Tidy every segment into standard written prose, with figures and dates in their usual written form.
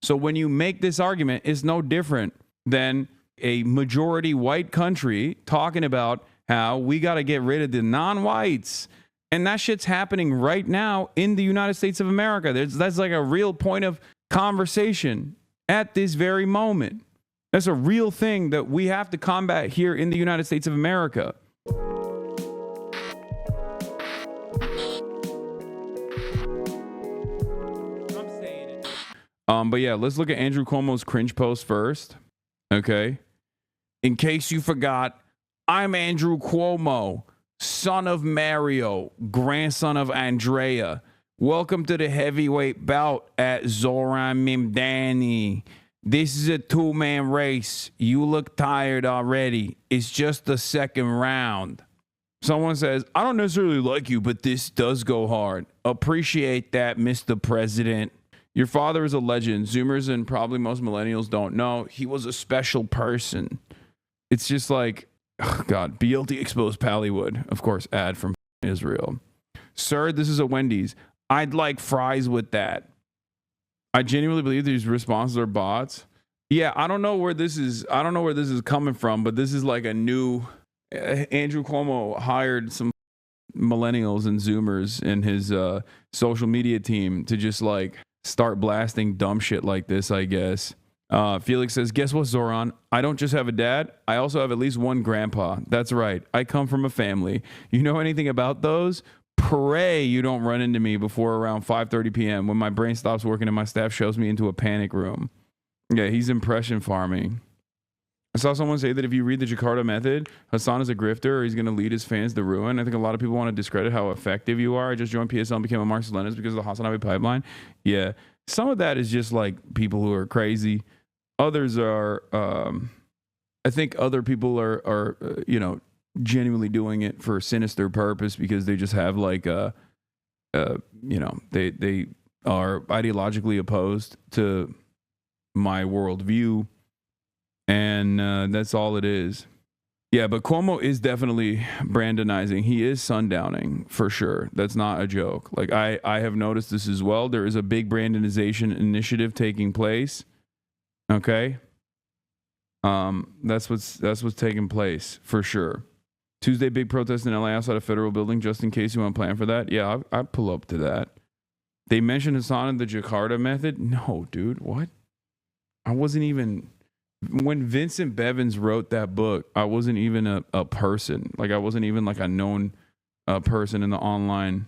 So when you make this argument, it's no different than a majority white country talking about how we got to get rid of the non-whites. And that shit's happening right now in the United States of America. That's like a real point of conversation at this very moment. That's a real thing that we have to combat here in the United States of America. But yeah, let's look at Andrew Cuomo's cringe post first. Okay. In case you forgot, I'm Andrew Cuomo, son of Mario, grandson of Andrea. Welcome to the heavyweight bout at Zoran Mimdani. This is a two-man race. You look tired already. It's just the second round. Someone says, I don't necessarily like you, but this does go hard. Appreciate that, Mr. President. Your father is a legend. Zoomers and probably most millennials don't know. He was a special person. It's just like, oh God, BLT exposed Pallywood. Of course, ad from Israel. Sir, this is a Wendy's. I'd like fries with that. I genuinely believe these responses are bots. Yeah, I don't know where this is coming from, but this is like a new Andrew Cuomo hired some millennials and Zoomers in his social media team to just like start blasting dumb shit like this, I guess. Felix says, guess what, Zoran? I don't just have a dad. I also have at least one grandpa. That's right. I come from a family. You know anything about those? Pray you don't run into me before around 5:30 p.m. when my brain stops working and my staff shows me into a panic room. Yeah, he's impression farming. I saw someone say that if you read the Jakarta method, Hasan is a grifter or he's going to lead his fans to ruin. I think a lot of people want to discredit how effective you are. I just joined PSL and became a Marxist-Leninist because of the Hasanabi pipeline. Yeah, some of that is just like people who are crazy. Others are, I think other people are genuinely doing it for a sinister purpose because they just have like they are ideologically opposed to my worldview. And that's all it is. Yeah, but Cuomo is definitely Brandonizing. He is sundowning for sure. That's not a joke. Like I have noticed this as well. There is a big Brandonization initiative taking place. Okay. That's what's taking place for sure. Tuesday, big protest in LA outside a federal building. Just in case you want to plan for that. Yeah, I'd pull up to that. They mentioned Hasan and the Jakarta method. No, dude, what? I wasn't even. When Vincent Bevins wrote that book, I wasn't even a person. Like I wasn't even like a known person in the online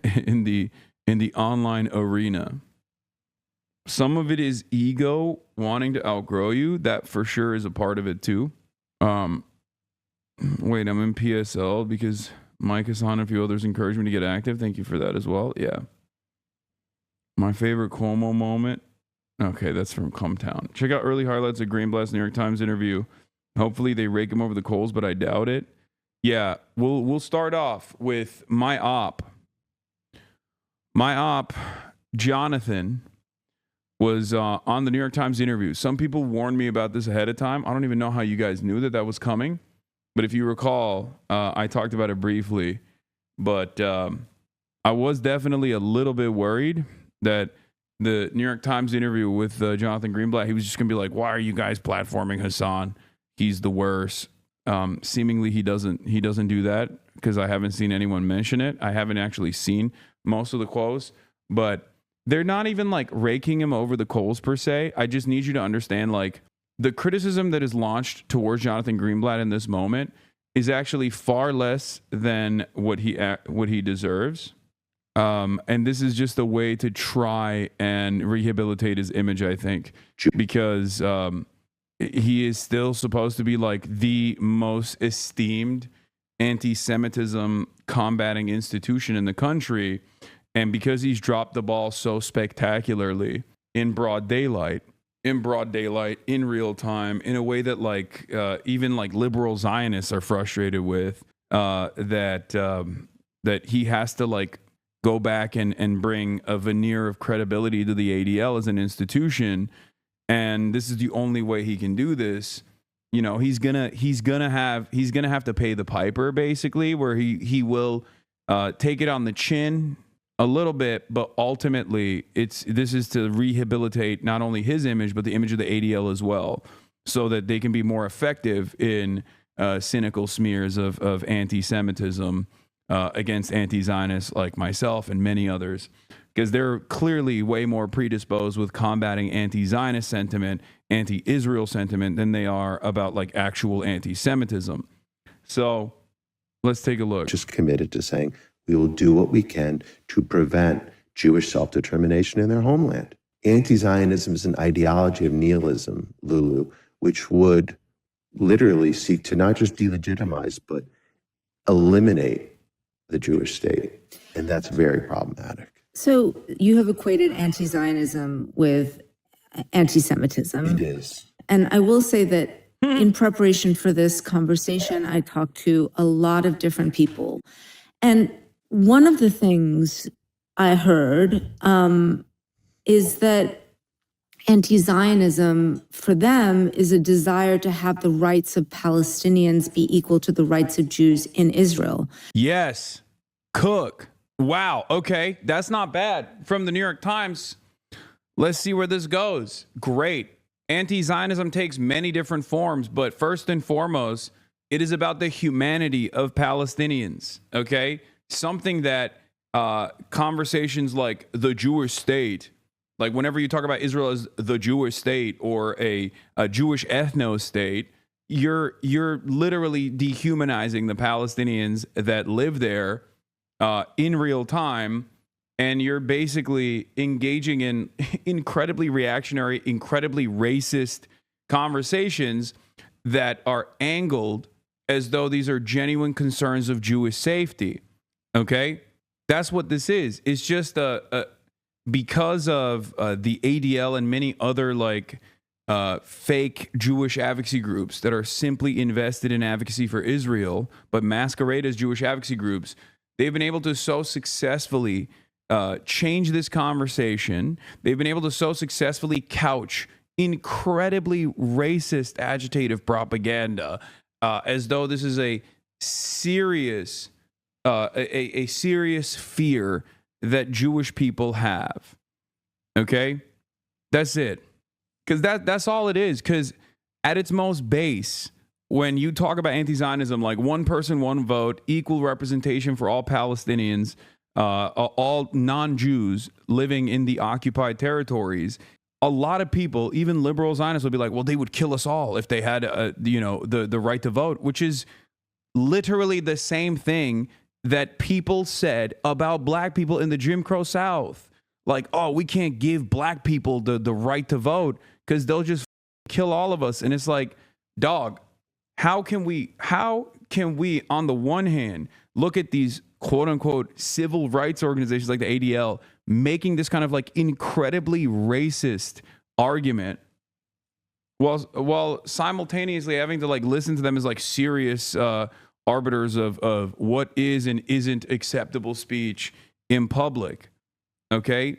in the online arena. Some of it is ego wanting to outgrow you. That for sure is a part of it too. Wait, I'm in PSL because Mike, Hasan, and a few others encouraged me to get active. Thank you for that as well. Yeah. My favorite Cuomo moment. Okay, that's from Cumtown. Check out early highlights of Greenblatt's New York Times interview. Hopefully they rake him over the coals, but I doubt it. Yeah, we'll start off with my op. My op, Jonathan, was on the New York Times interview. Some people warned me about this ahead of time. I don't even know how you guys knew that was coming. But if you recall, I talked about it briefly. But I was definitely a little bit worried that the New York Times interview with Jonathan Greenblatt, he was just going to be like, why are you guys platforming Hasan? He's the worst. Seemingly he doesn't do that because I haven't seen anyone mention it. I haven't actually seen most of the quotes, but they're not even like raking him over the coals per se. I just need you to understand like the criticism that is launched towards Jonathan Greenblatt in this moment is actually far less than what he deserves. And this is just a way to try and rehabilitate his image, I think, because he is still supposed to be like the most esteemed anti-Semitism combating institution in the country. And because he's dropped the ball so spectacularly in broad daylight, in real time, in a way that like even like liberal Zionists are frustrated with, that he has to like go back and bring a veneer of credibility to the ADL as an institution, and this is the only way he can do this. You know, he's gonna have to pay the piper, basically, where he will take it on the chin a little bit, but ultimately this is to rehabilitate not only his image, but the image of the ADL as well, so that they can be more effective in cynical smears of anti-Semitism against anti-Zionists like myself and many others, because they're clearly way more predisposed with combating anti-Zionist sentiment, anti-Israel sentiment than they are about like actual anti-Semitism. So let's take a look. Just committed to saying we will do what we can to prevent Jewish self-determination in their homeland. Anti-Zionism is an ideology of nihilism, Lulu, which would literally seek to not just delegitimize, but eliminate the Jewish state. And that's very problematic. So you have equated anti-Zionism with anti-Semitism. It is. And I will say that in preparation for this conversation, I talked to a lot of different people. And one of the things I heard is that anti-Zionism for them is a desire to have the rights of Palestinians be equal to the rights of Jews in Israel. Yes. Cook. Wow. Okay. That's not bad. From the New York Times. Let's see where this goes. Great. Anti-Zionism takes many different forms, but first and foremost, it is about the humanity of Palestinians. Okay. Something that conversations like the Jewish state, like whenever you talk about Israel as the Jewish state or a Jewish ethno state, you're literally dehumanizing the Palestinians that live there in real time, and you're basically engaging in incredibly reactionary, incredibly racist conversations that are angled as though these are genuine concerns of Jewish safety. Okay? That's what this is. It's just because of the ADL and many other like fake Jewish advocacy groups that are simply invested in advocacy for Israel, but masquerade as Jewish advocacy groups. They've been able to so successfully change this conversation. They've been able to so successfully couch incredibly racist, agitative propaganda as though this is a serious fear that Jewish people have. Okay? That's it. Because that's all it is. Because at its most base, when you talk about anti-Zionism, like one person, one vote, equal representation for all Palestinians, all non-Jews living in the occupied territories, a lot of people, even liberal Zionists, will be like, well, they would kill us all if they had, the right to vote, which is literally the same thing that people said about black people in the Jim Crow South. Like, oh, we can't give black people the right to vote because they'll just kill all of us. And it's like, dog, how can we, on the one hand, look at these quote unquote civil rights organizations like the ADL making this kind of like incredibly racist argument while simultaneously having to like listen to them as like serious arbiters of what is and isn't acceptable speech in public. Okay?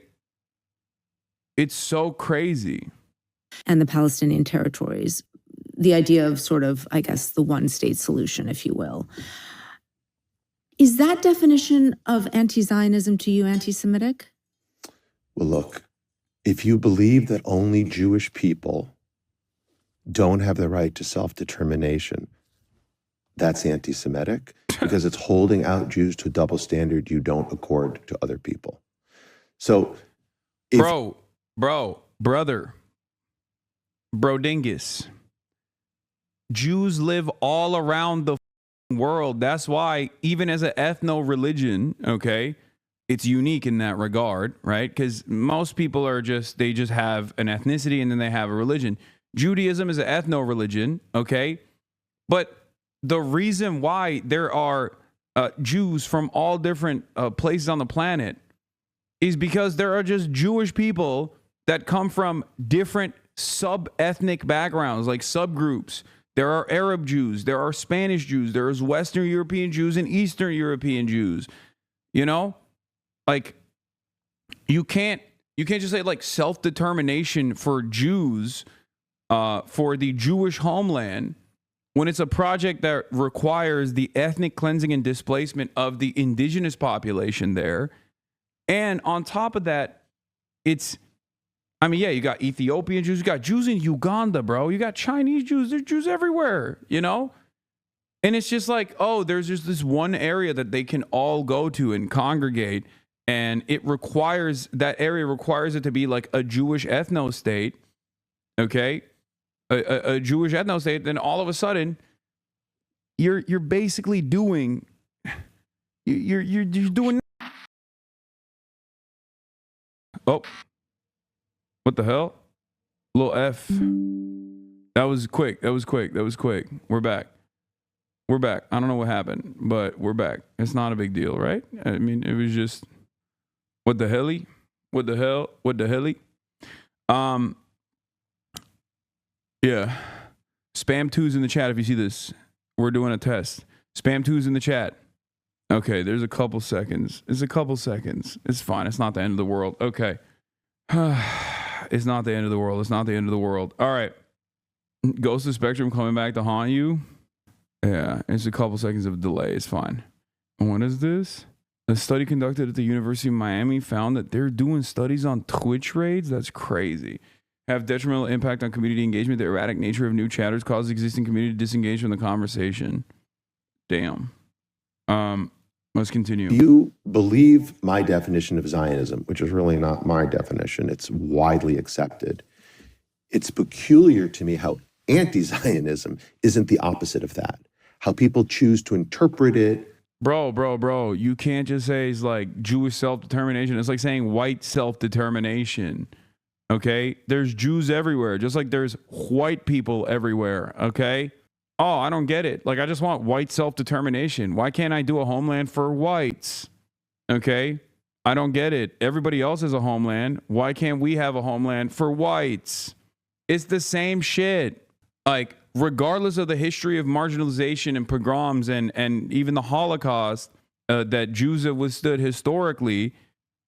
It's so crazy. And the Palestinian territories, the idea of sort of, I guess, the one state solution, if you will. Is that definition of anti-Zionism to you anti-Semitic? Well, look, if you believe that only Jewish people don't have the right to self-determination, that's anti-Semitic because it's holding out Jews to a double standard you don't accord to other people. So, Bro dingus. Jews live all around the world. That's why even as an ethno-religion, okay, it's unique in that regard, right? Because most people are they just have an ethnicity and then they have a religion. Judaism is an ethno-religion, okay? But the reason why there are Jews from all different places on the planet is because there are just Jewish people that come from different sub-ethnic backgrounds, like subgroups. There are Arab Jews, there are Spanish Jews, there's Western European Jews and Eastern European Jews. You know? Like, you can't just say like self-determination for Jews for the Jewish homeland when it's a project that requires the ethnic cleansing and displacement of the indigenous population there. And on top of that, I mean, yeah, you got Ethiopian Jews, you got Jews in Uganda, bro. You got Chinese Jews, there's Jews everywhere, you know? And it's just like, oh, there's just this one area that they can all go to and congregate. And that area requires it to be like a Jewish ethno state, okay? A Jewish ethno state. Then all of a sudden, you're basically doing, you're doing. Oh, what the hell? Little F. That was quick. We're back. I don't know what happened, but we're back. It's not a big deal, right? I mean, it was just, what the helly? Yeah. Spam 2's in the chat if you see this. We're doing a test. Spam 2's in the chat. Okay, there's a couple seconds. It's fine. It's not the end of the world. Okay. It's not the end of the world. All right. Ghost of Spectrum coming back to haunt you. Yeah, it's a couple seconds of delay. It's fine. What is this? A study conducted at the University of Miami found that they're doing studies on Twitch raids. That's crazy. Have detrimental impact on community engagement. The erratic nature of new chatters causes existing community to disengage from the conversation. Damn. Let's continue. You believe my definition of Zionism, which is really not my definition. It's widely accepted. It's peculiar to me how anti-Zionism isn't the opposite of that. How people choose to interpret it. Bro. You can't just say it's like Jewish self-determination. It's like saying white self-determination. Okay? There's Jews everywhere, just like there's white people everywhere. Okay? Oh, I don't get it. Like, I just want white self-determination. Why can't I do a homeland for whites? Okay? I don't get it. Everybody else has a homeland. Why can't we have a homeland for whites? It's the same shit. Like, regardless of the history of marginalization and pogroms and even the Holocaust that Jews have withstood historically,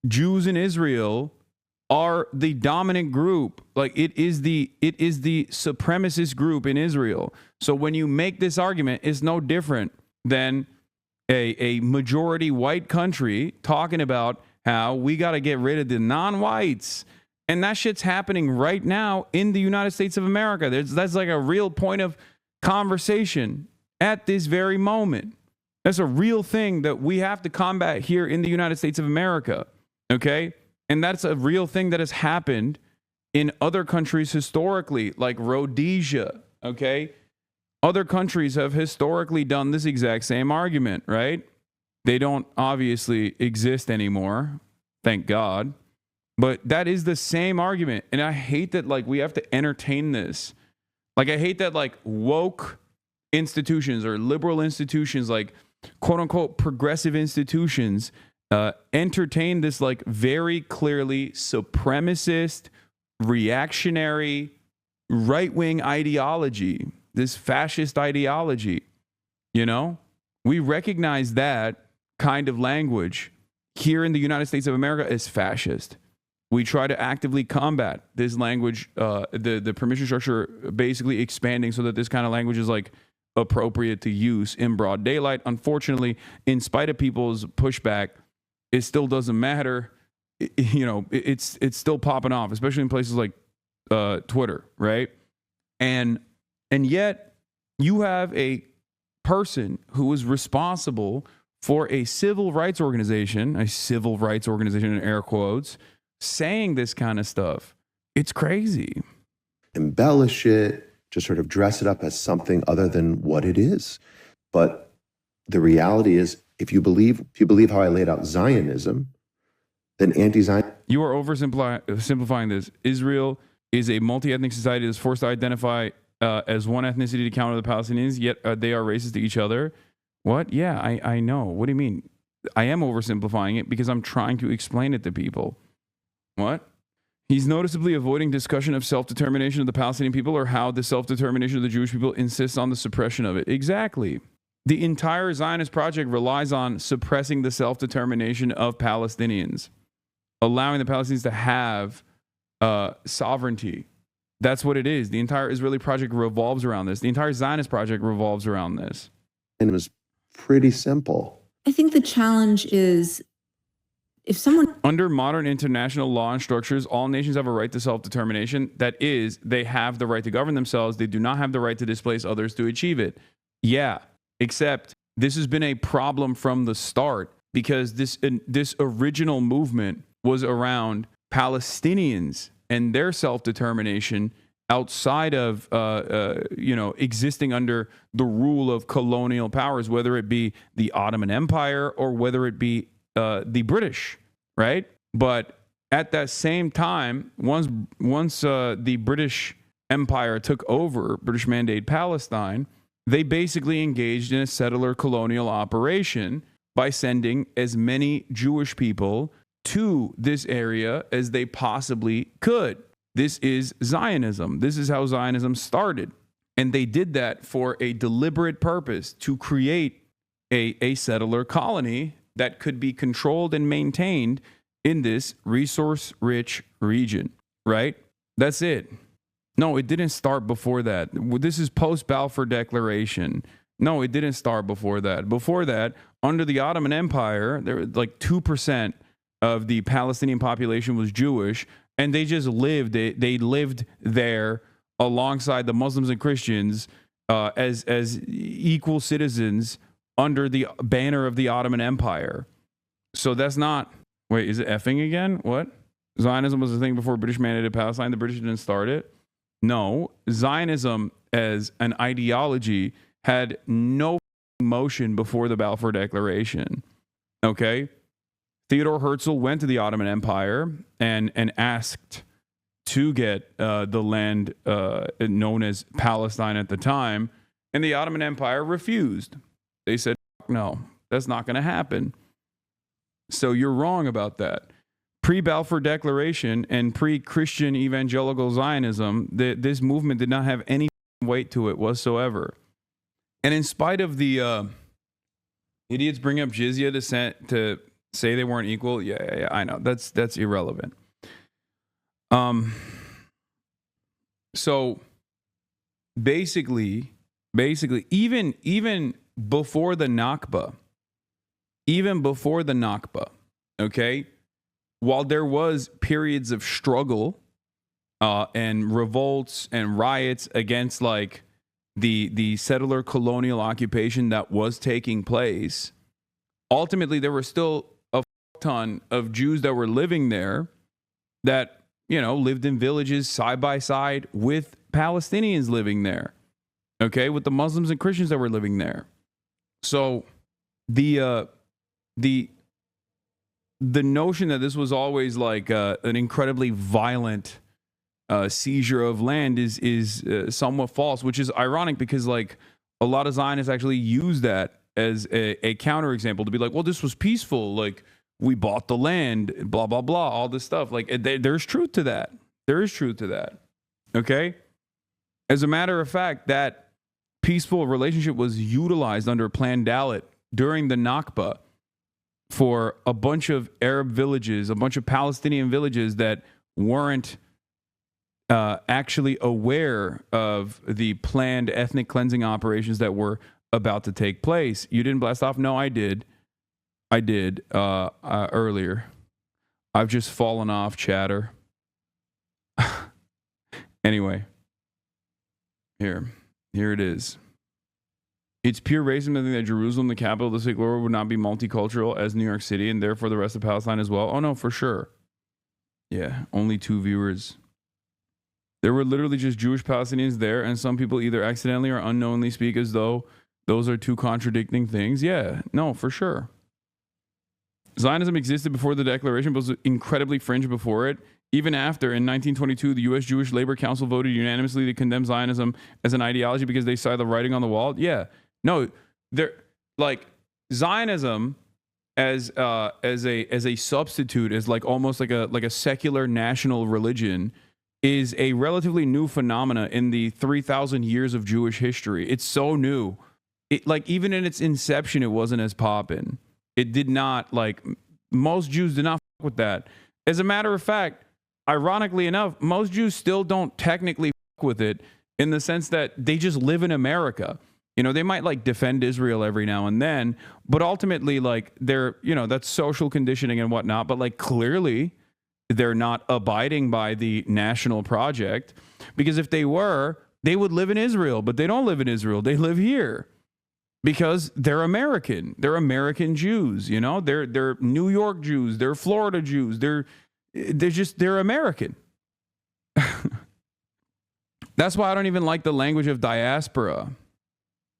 Jews in Israel are the dominant group. Like, it is the supremacist group in Israel. So when you make this argument, it's no different than a majority white country talking about how we got to get rid of the non-whites. And that shit's happening right now in the United States of America. That's like a real point of conversation at this very moment. That's a real thing that we have to combat here in the United States of America. Okay? And that's a real thing that has happened in other countries historically, like Rhodesia. Okay? Other countries have historically done this exact same argument, right? They don't obviously exist anymore. Thank God. But that is the same argument. And I hate that, like, we have to entertain this. Like, I hate that, like, woke institutions or liberal institutions, like, quote unquote, progressive institutions, entertain this, like, very clearly supremacist, reactionary, right-wing ideology, this fascist ideology. You know, we recognize that kind of language here in the United States of America as fascist. We try to actively combat this language, the permission structure basically expanding so that this kind of language is like appropriate to use in broad daylight. Unfortunately, in spite of people's pushback, it still doesn't matter. It's still popping off, especially in places like Twitter, right? And yet you have a person who is responsible for a civil rights organization in air quotes, saying this kind of stuff. It's crazy. Embellish it, just sort of dress it up as something other than what it is. But the reality is, if you believe how I laid out Zionism, then anti-Zionism. You are oversimplifying this. Israel is a multi-ethnic society that's forced to identify as one ethnicity to counter the Palestinians, yet they are racist to each other. What? Yeah, I know. What do you mean? I am oversimplifying it because I'm trying to explain it to people. What? He's noticeably avoiding discussion of self-determination of the Palestinian people or how the self-determination of the Jewish people insists on the suppression of it. Exactly. The entire Zionist project relies on suppressing the self-determination of Palestinians, allowing the Palestinians to have sovereignty. That's what it is. The entire Israeli project revolves around this. The entire Zionist project revolves around this. And it was pretty simple. I think the challenge is if someone Under modern international law and structures, all nations have a right to self-determination. That is, they have the right to govern themselves. They do not have the right to displace others to achieve it. Yeah, except this has been a problem from the start because this original movement was around Palestinians and their self-determination outside of existing under the rule of colonial powers, whether it be the Ottoman Empire or whether it be the British, right? But at that same time, once the British Empire took over, British Mandate Palestine, they basically engaged in a settler colonial operation by sending as many Jewish people to this area as they possibly could. This is Zionism. This is how Zionism started. And they did that for a deliberate purpose, to create a settler colony that could be controlled and maintained in this resource-rich region, right? That's it. No, it didn't start before that. This is post-Balfour Declaration. No, it didn't start before that. Before that, under the Ottoman Empire, there was like 2% of the Palestinian population was Jewish, and they just lived. They lived there alongside the Muslims and Christians as equal citizens under the banner of the Ottoman Empire. So that's not. Wait, is it effing again? What? Zionism was a thing before British mandated Palestine. The British didn't start it. No, Zionism as an ideology had no motion before the Balfour Declaration. Okay? Theodore Herzl went to the Ottoman Empire and asked to get the land known as Palestine at the time, and the Ottoman Empire refused. They said, no, that's not going to happen. So you're wrong about that. Pre-Balfour Declaration and pre-Christian evangelical Zionism, this movement did not have any weight to it whatsoever. And in spite of the idiots bring up jizya to say they weren't equal, yeah, I know. That's irrelevant. So basically, even before the Nakba, okay, while there was periods of struggle and revolts and riots against like the settler colonial occupation that was taking place, ultimately there were still a ton of Jews that were living there that, lived in villages side by side with Palestinians living there, okay, with the Muslims and Christians that were living there. So the notion that this was always like an incredibly violent seizure of land is somewhat false, which is ironic because like a lot of Zionists actually use that as a counterexample to be like, well, this was peaceful, like we bought the land, blah blah blah, all this stuff. Like there's truth to that. There is truth to that. Okay. As a matter of fact, that peaceful relationship was utilized under Plan Dalit during the Nakba for a bunch of Arab villages, a bunch of Palestinian villages that weren't actually aware of the planned ethnic cleansing operations that were about to take place. You didn't blast off? No, I did. Earlier. I've just fallen off chatter. Anyway, here it is. It's pure racism to think that Jerusalem, the capital of the Islamic world, would not be multicultural as New York City and therefore the rest of Palestine as well. Oh, no, for sure. Yeah, only 2 viewers. There were literally just Jewish Palestinians there, and some people either accidentally or unknowingly speak as though those are two contradicting things. Yeah, no, for sure. Zionism existed before the declaration, but was incredibly fringe before it. Even after, in 1922, the U.S. Jewish Labor Council voted unanimously to condemn Zionism as an ideology because they saw the writing on the wall. Yeah, no, they're like Zionism as a substitute, as like almost like a secular national religion, is a relatively new phenomena in the 3,000 years of Jewish history. It's so new. It like even in its inception, it wasn't as poppin'. It did not, like, most Jews did not fuck with that. As a matter of fact, ironically enough, most Jews still don't technically fuck with it in the sense that they just live in America. You know, they might like defend Israel every now and then, but ultimately, like, they're, you know, that's social conditioning and whatnot. But like, clearly, they're not abiding by the national project, because if they were, they would live in Israel, but they don't live in Israel. They live here because they're American. They're American Jews. You know, they're New York Jews. They're Florida Jews. They're American. That's why I don't even like the language of diaspora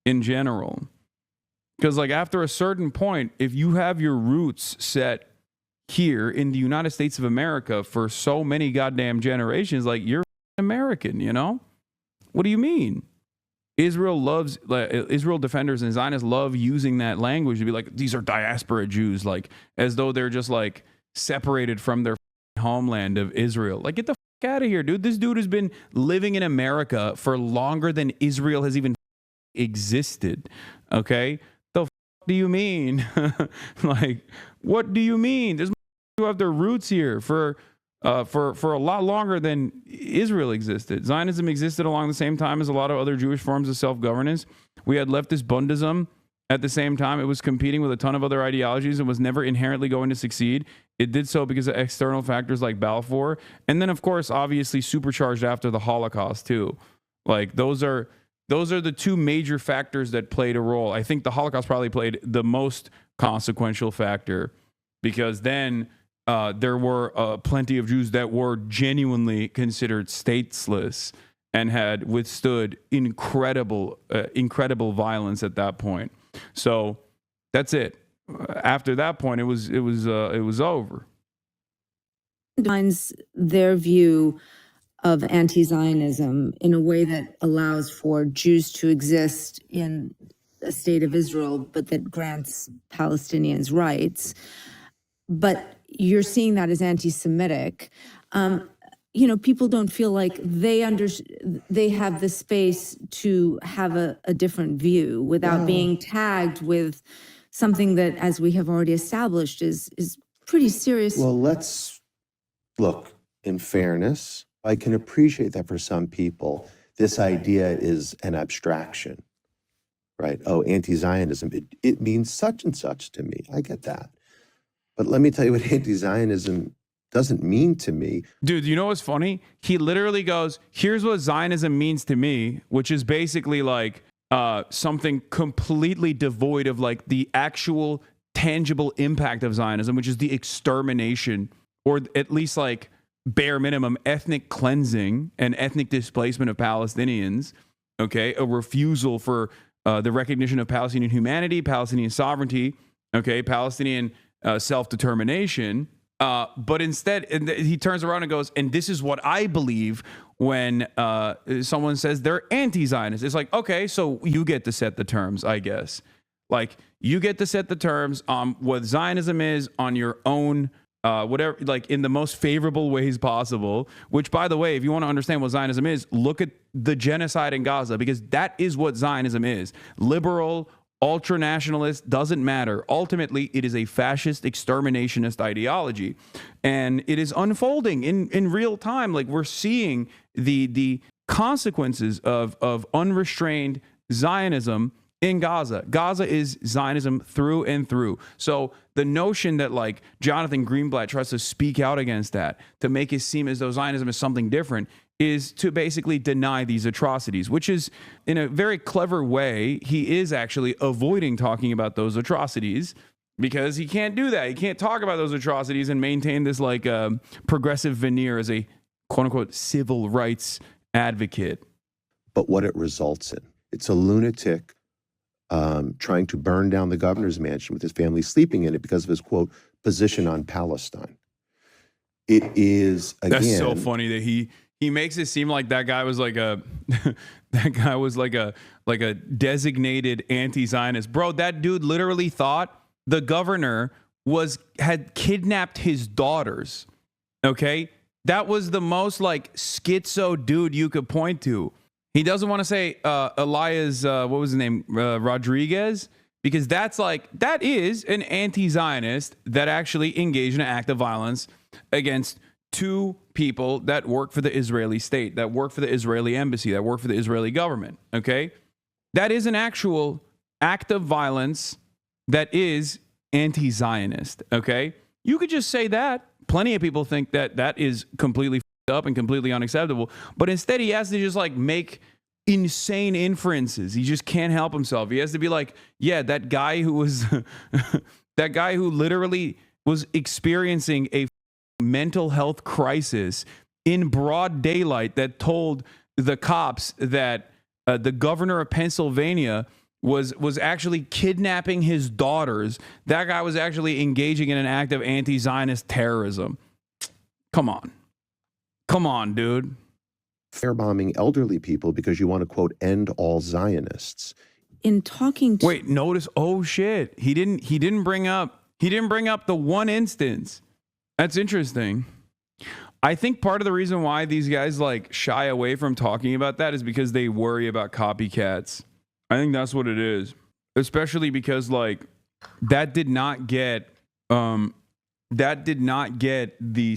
in general. Because like after a certain point, if you have your roots set here in the United States of America for so many goddamn generations, like you're American, you know? What do you mean? Israel defenders and Zionists love using that language to be like, these are diaspora Jews, like as though they're just like separated from their homeland of Israel. Like, get the out of here, dude. This dude has been living in America for longer than Israel has even existed. Okay, the do you mean? Like, what do you mean? There's who have their roots here for a lot longer than Israel existed. Zionism existed along the same time as a lot of other Jewish forms of self-governance. We had leftist Bundism at the same time. It was competing with a ton of other ideologies and was never inherently going to succeed. It did so because of external factors like Balfour. And then, of course, obviously supercharged after the Holocaust, too. Like, those are the two major factors that played a role. I think the Holocaust probably played the most consequential factor, because then there were plenty of Jews that were genuinely considered stateless and had withstood incredible violence at that point. So that's it. After that point, it was over. Defines their view of anti-Zionism in a way that allows for Jews to exist in a state of Israel, but that grants Palestinians rights. But you're seeing that as anti-Semitic. You know, people don't feel like they have the space to have a different view without being tagged with something that, as we have already established, is pretty serious. Well, let's look, in fairness, I can appreciate that for some people, this idea is an abstraction, right? Oh, anti-Zionism, it means such and such to me. I get that. But let me tell you what anti-Zionism doesn't mean to me. Dude, you know what's funny? He literally goes, here's what Zionism means to me, which is basically like something completely devoid of like the actual tangible impact of Zionism, which is the extermination, or at least like bare minimum ethnic cleansing and ethnic displacement of Palestinians. Okay, a refusal for the recognition of Palestinian humanity, Palestinian sovereignty, okay, Palestinian self-determination. But instead, he turns around and goes, and this is what I believe when someone says they're anti-Zionist. It's like, okay, so you get to set the terms, I guess. Like, you get to set the terms on what Zionism is on your own, whatever, like in the most favorable ways possible. Which, by the way, if you want to understand what Zionism is, look at the genocide in Gaza, because that is what Zionism is. Liberal, ultra-nationalist, doesn't matter. Ultimately, it is a fascist exterminationist ideology. And it is unfolding in real time. Like, we're seeing the consequences of unrestrained Zionism in Gaza. Gaza is Zionism through and through. So the notion that like Jonathan Greenblatt tries to speak out against that to make it seem as though Zionism is something different is to basically deny these atrocities, which is, in a very clever way, he is actually avoiding talking about those atrocities, because he can't do that. He can't talk about those atrocities and maintain this like progressive veneer as a quote unquote civil rights advocate. But what it results in, it's a lunatic trying to burn down the governor's mansion with his family sleeping in it because of his, quote, position on Palestine. It is, again... That's so funny that he makes it seem like that guy was like a designated anti-Zionist. Bro, that dude literally thought the governor had kidnapped his daughters. Okay? That was the most like schizo dude you could point to. He doesn't want to say Elias, what was his name, Rodriguez, because that is an anti-Zionist that actually engaged in an act of violence against two people that work for the Israeli state, that work for the Israeli embassy, that work for the Israeli government. Okay, That is an actual act of violence that is anti-Zionist, okay? You could just say that. Plenty of people think that that is completely f***ed up and completely unacceptable. But instead, he has to just like make insane inferences. He just can't help himself. He has to be like, yeah, that guy who was, that guy who literally was experiencing a mental health crisis in broad daylight that told the cops that the governor of Pennsylvania was actually kidnapping his daughters. That guy was actually engaging in an act of anti-Zionist terrorism. Come on. Come on, dude. Firebombing elderly people because you want to, quote, end all Zionists. In talking to... Wait, notice, oh shit. He didn't bring up the one instance. That's interesting. I think part of the reason why these guys like shy away from talking about that is because they worry about copycats. I think that's what it is. Especially because like that did not get the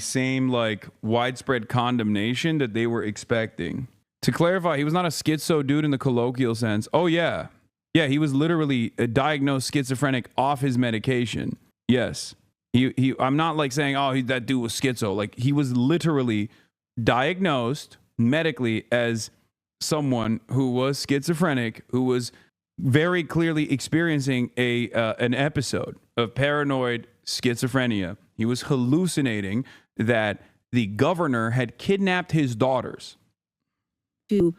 same like widespread condemnation that they were expecting. To clarify, he was not a schizo dude in the colloquial sense. Oh yeah. Yeah, he was literally diagnosed schizophrenic off his medication. Yes. I'm not like saying, oh, that dude was schizo. Like he was literally diagnosed medically as someone who was schizophrenic, who was very clearly experiencing an episode of paranoid schizophrenia. He was hallucinating that the governor had kidnapped his daughters. To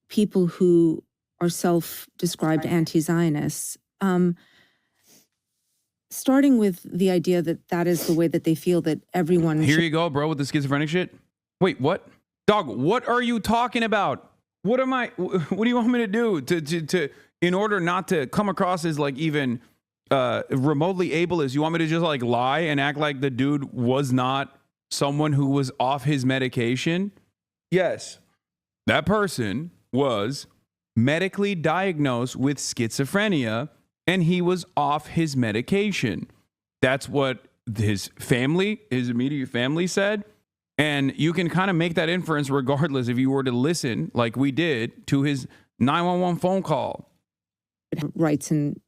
people who are self-described anti-Zionists, starting with the idea that that is the way that they feel that everyone... Here you go, bro, with the schizophrenic shit. Wait, what? Dog, what are you talking about? What do you want me to do to in order not to come across as like even remotely ableist? You want me to just like lie and act like the dude was not someone who was off his medication? Yes. That person was medically diagnosed with schizophrenia and he was off his medication. That's what his immediate family said. And you can kind of make that inference regardless if you were to listen, like we did, to his 911 phone call. Rights in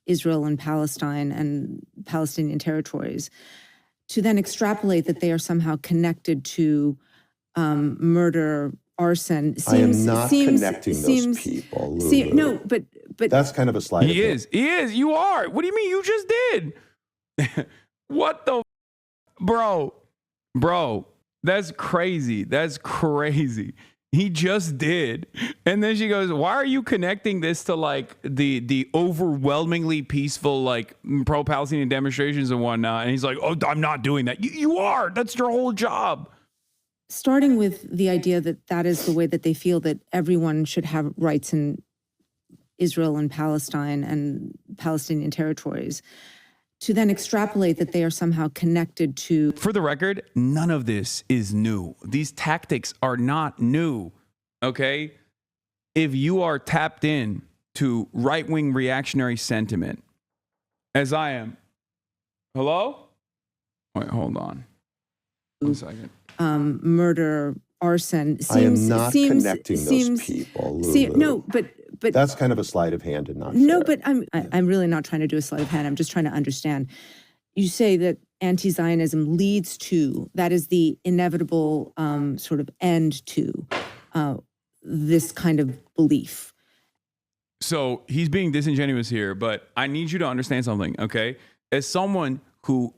Israel and Palestine and Palestinian territories, to then extrapolate that they are somehow connected to murder, arson. I am not connecting those people, Lulu. No, but that's kind of a slide. He is. You are. What do you mean? You just did. What the bro? That's crazy. He just did. And then she goes, why are you connecting this to like the overwhelmingly peaceful like pro-Palestinian demonstrations and whatnot? And he's like, oh, I'm not doing that. You are. That's your whole job. Starting with the idea that that is the way that they feel that everyone should have rights in Israel and Palestine and Palestinian territories, to then extrapolate that they are somehow connected to... For the record, none of this is new. These tactics are not new, okay? If you are tapped in to right-wing reactionary sentiment, as I am... Hello? Wait, hold on. 1 second. Murder, arson. I am not connecting those people, Lulu. No, but that's kind of a sleight of hand and not no, fair. but I'm really not trying to do a sleight of hand. I'm just trying to understand. You say that anti-Zionism leads to, that is the inevitable sort of end to this kind of belief. So he's being disingenuous here, but I need you to understand something, okay? As someone who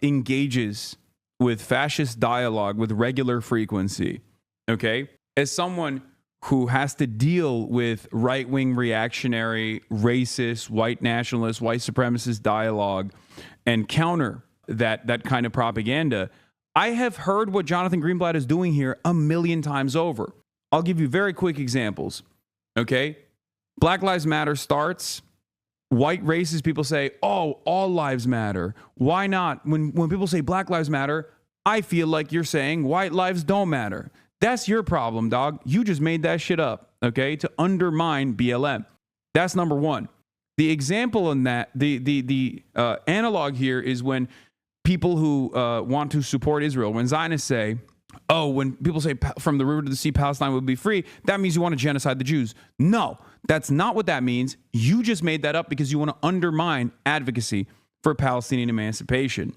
engages with fascist dialogue with regular frequency, okay? As someone who has to deal with right-wing reactionary, racist, white nationalist, white supremacist dialogue and counter that kind of propaganda, I have heard what Jonathan Greenblatt is doing here a million times over. I'll give you very quick examples, okay? Black Lives Matter starts. White racist people say, oh, all lives matter. Why not? When people say Black Lives Matter, I feel like you're saying white lives don't matter. That's your problem, dog. You just made that shit up, okay, to undermine BLM. That's number one. The example in that, the analog here is when people who want to support Israel, when Zionists say, oh, when people say from the river to the sea, Palestine would be free, that means you want to genocide the Jews. No, that's not what that means. You just made that up because you want to undermine advocacy for Palestinian emancipation.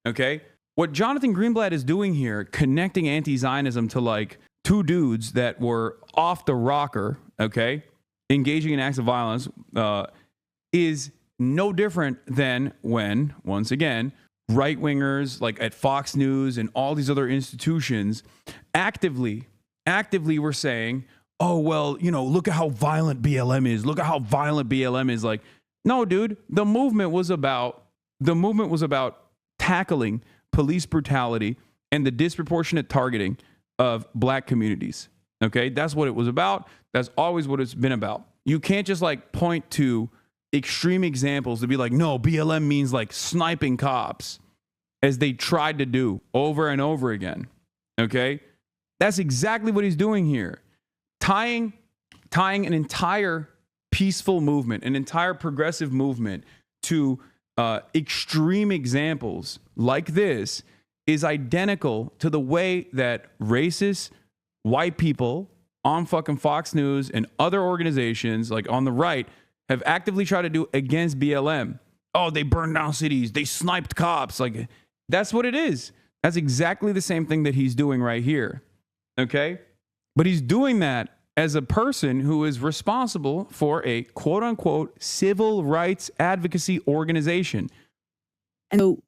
Okay? What Jonathan Greenblatt is doing here, connecting anti-Zionism to like two dudes that were off the rocker, okay, engaging in acts of violence, is no different than when, once again, right-wingers like at Fox News and all these other institutions actively were saying, oh, well, you know, look at how violent BLM is. Look at how violent BLM is. Like, no, dude, the movement was about tackling police brutality and the disproportionate targeting of black communities. Okay, that's what it was about. That's always what it's been about. You can't just like point to extreme examples to be like, no, BLM means like sniping cops, as they tried to do over and over again. Okay, that's exactly what he's doing here, tying an entire peaceful movement, an entire progressive movement to extreme examples like this is identical to the way that racist white people on fucking Fox News and other organizations like on the right have actively tried to do against BLM. Oh, they burned down cities. They sniped cops. Like, that's what it is. That's exactly the same thing that he's doing right here. Okay? But he's doing that as a person who is responsible for a quote unquote civil rights advocacy organization. And so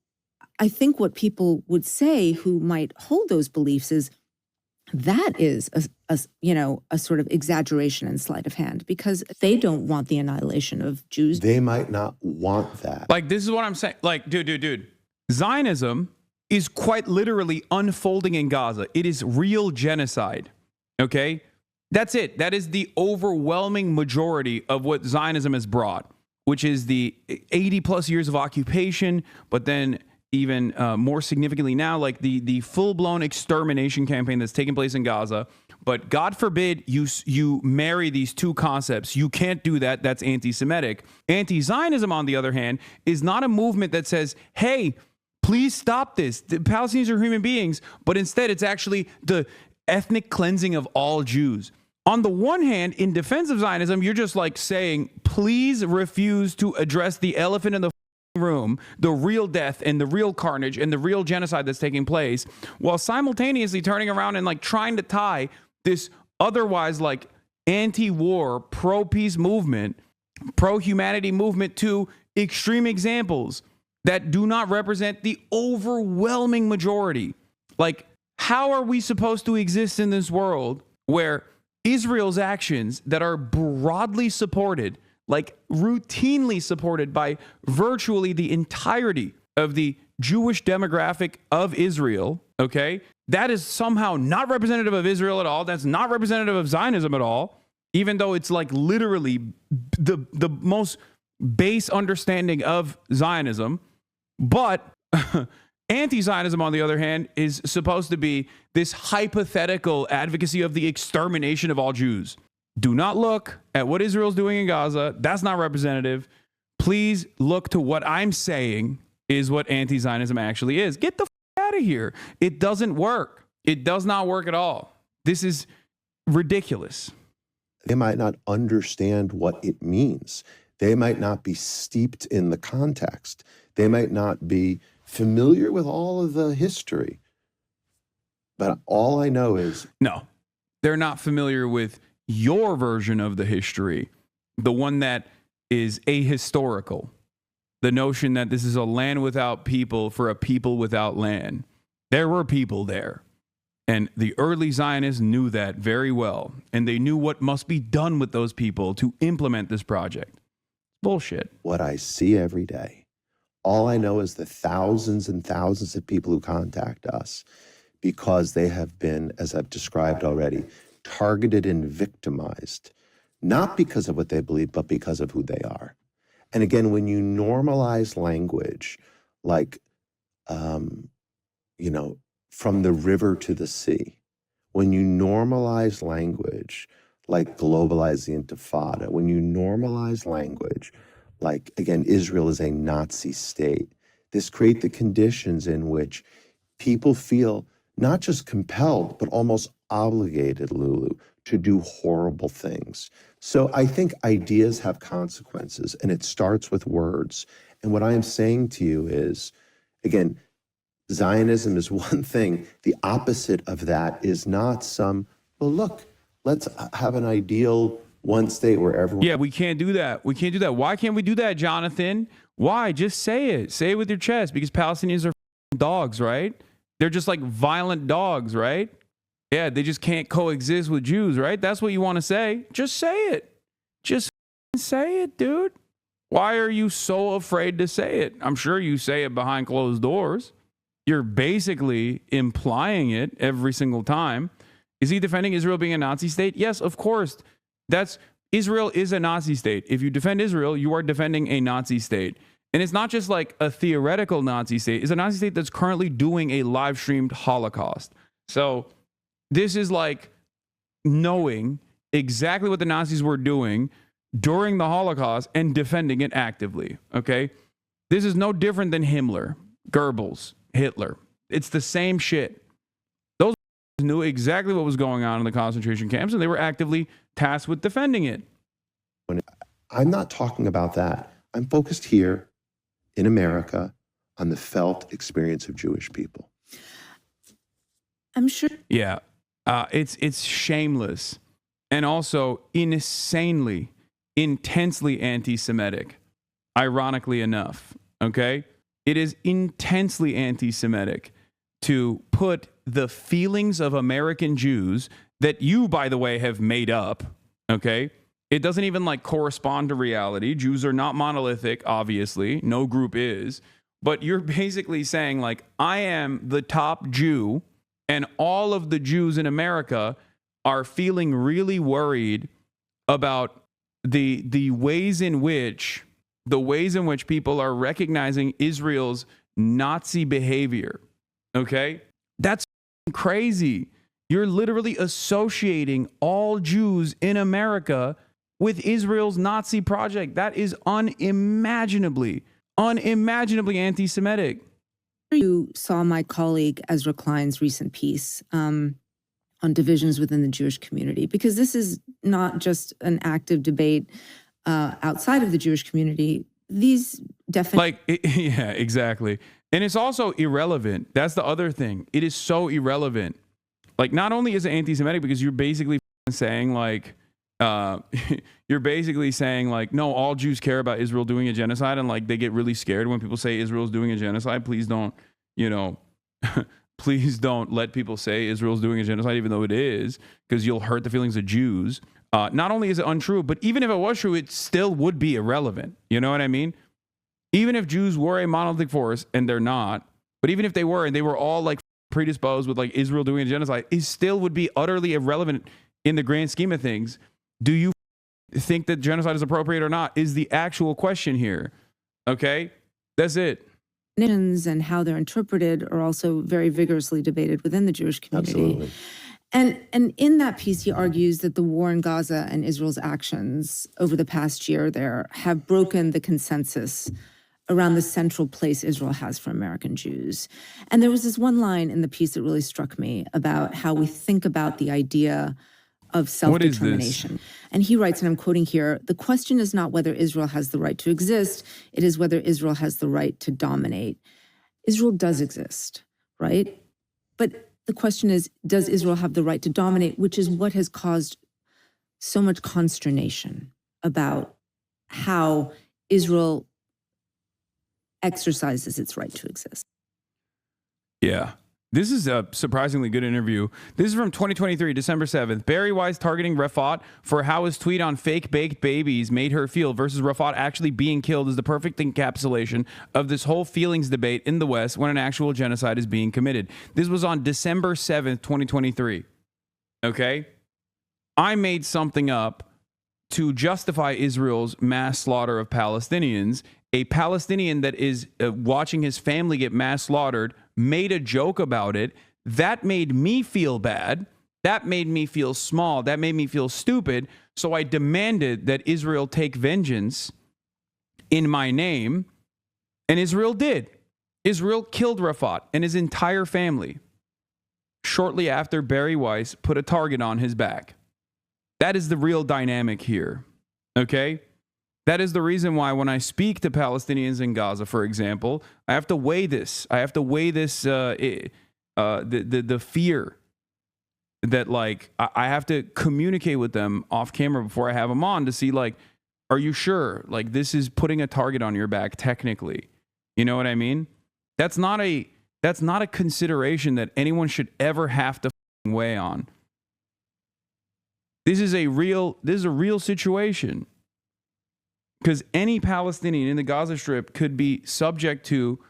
I think what people would say who might hold those beliefs is that is a sort of exaggeration and sleight of hand, because they don't want the annihilation of Jews. They might not want that. Like, this is what I'm saying. Like, dude. Zionism is quite literally unfolding in Gaza. It is real genocide. Okay? That's it. That is the overwhelming majority of what Zionism has brought, which is the 80 plus years of occupation, but then even more significantly now, like the full-blown extermination campaign that's taking place in Gaza. But God forbid you marry these two concepts. You can't do that. That's anti-Semitic. Anti-Zionism, on the other hand, is not a movement that says, hey, please stop this. The Palestinians are human beings. But instead, it's actually the ethnic cleansing of all Jews. On the one hand, in defense of Zionism, you're just like saying, please refuse to address the elephant in the room, the real death and the real carnage and the real genocide that's taking place, while simultaneously turning around and like trying to tie this otherwise like anti-war, pro-peace movement, pro-humanity movement to extreme examples that do not represent the overwhelming majority. Like, how are we supposed to exist in this world where Israel's actions that are broadly supported, like routinely supported by virtually the entirety of the Jewish demographic of Israel, okay, that is somehow not representative of Israel at all. That's not representative of Zionism at all, even though it's like literally the most base understanding of Zionism. But anti-Zionism, on the other hand, is supposed to be this hypothetical advocacy of the extermination of all Jews. Do not look at what Israel's doing in Gaza. That's not representative. Please look to what I'm saying is what anti-Zionism actually is. Get the out of here. It doesn't work. It does not work at all. This is ridiculous. They might not understand what it means. They might not be steeped in the context. They might not be familiar with all of the history. But all I know is... No, they're not familiar with your version of the history, the one that is ahistorical. The notion that this is a land without people for a people without land. There were people there. And the early Zionists knew that very well. And they knew what must be done with those people to implement this project. Bullshit. What I see every day. All I know is the thousands and thousands of people who contact us because they have been, as I've described already, targeted and victimized, not because of what they believe, but because of who they are. And again, when you normalize language like, from the river to the sea, when you normalize language like globalize the Intifada, when you normalize language like, again, Israel is a Nazi state, this creates the conditions in which people feel not just compelled, but almost obligated, Lulu, to do horrible things. So I think ideas have consequences, and it starts with words. And what I am saying to you is, again, Zionism is one thing. The opposite of that is not some, well, look, let's have an ideal one state where everyone. Yeah, we can't do that. We can't do that. Why can't we do that, Jonathan? Why? Just say it. Say it with your chest, because Palestinians are dogs, right? They're just like violent dogs, right? Yeah, they just can't coexist with Jews, right? That's what you want to say. Just say it. Just say it, dude. Why are you so afraid to say it? I'm sure you say it behind closed doors. You're basically implying it every single time. Is he defending Israel being a Nazi state? Yes, of course. Israel is a Nazi state. If you defend Israel, you are defending a Nazi state. And it's not just like a theoretical Nazi state. It's a Nazi state that's currently doing a live streamed Holocaust. So this is like knowing exactly what the Nazis were doing during the Holocaust and defending it actively. Okay. This is no different than Himmler, Goebbels, Hitler. It's the same shit. Those knew exactly what was going on in the concentration camps, and they were actively tasked with defending it. I'm not talking about that. I'm focused here in America on the felt experience of Jewish people. I'm sure. Yeah. It's shameless and also insanely, intensely anti-Semitic, ironically enough. Okay. It is intensely anti-Semitic to put the feelings of American Jews that you, by the way, have made up. Okay. It doesn't even like correspond to reality. Jews are not monolithic, obviously. No group is. But you're basically saying, like, I am the top Jew, and all of the Jews in America are feeling really worried about the ways in which people are recognizing Israel's Nazi behavior. Okay? That's crazy. You're literally associating all Jews in America with Israel's Nazi project. That is unimaginably anti-Semitic. You saw my colleague Ezra Klein's recent piece on divisions within the Jewish community, because this is not just an active debate outside of the Jewish community. These definitely, yeah, exactly. And it's also irrelevant. That's the other thing. It is so irrelevant. Like, not only is it anti-Semitic because you're basically saying like, no, all Jews care about Israel doing a genocide, and like they get really scared when people say Israel's doing a genocide. Please don't, please don't let people say Israel's doing a genocide, even though it is, because you'll hurt the feelings of Jews. Not only is it untrue, but even if it was true, it still would be irrelevant. You know what I mean? Even if Jews were a monolithic force, and they're not, but even if they were, and they were all like predisposed with like Israel doing a genocide, it still would be utterly irrelevant in the grand scheme of things. Do you think that genocide is appropriate or not is the actual question here. Okay? That's it. And how they're interpreted are also very vigorously debated within the Jewish community. Absolutely. And in that piece, he argues that the war in Gaza and Israel's actions over the past year there have broken the consensus around the central place Israel has for American Jews. And there was this one line in the piece that really struck me about how we think about the idea of self-determination. And he writes, and I'm quoting here, "The question is not whether Israel has the right to exist, it is whether Israel has the right to dominate." Israel does exist, right? But the question is, does Israel have the right to dominate, which is what has caused so much consternation about how Israel exercises its right to exist. Yeah. This is a surprisingly good interview. This is from 2023, December 7th. Barry Weiss targeting Rafat for how his tweet on fake baked babies made her feel versus Rafat actually being killed is the perfect encapsulation of this whole feelings debate in the West when an actual genocide is being committed. This was on December 7th, 2023. Okay? I made something up to justify Israel's mass slaughter of Palestinians. A Palestinian that is watching his family get mass slaughtered made a joke about it. That made me feel bad. That made me feel small. That made me feel stupid. So I demanded that Israel take vengeance in my name. And Israel did. Israel killed Rafat and his entire family. shortly after Barry Weiss put a target on his back. That is the real dynamic here. Okay? That is the reason why when I speak to Palestinians in Gaza, for example, I have to weigh this. I have to weigh this, the fear that, like, I have to communicate with them off camera before I have them on to see, like, are you sure? Like, this is putting a target on your back technically. You know what I mean? That's not a consideration that anyone should ever have to weigh on. This is a real situation. Because any Palestinian in the Gaza Strip could be subject to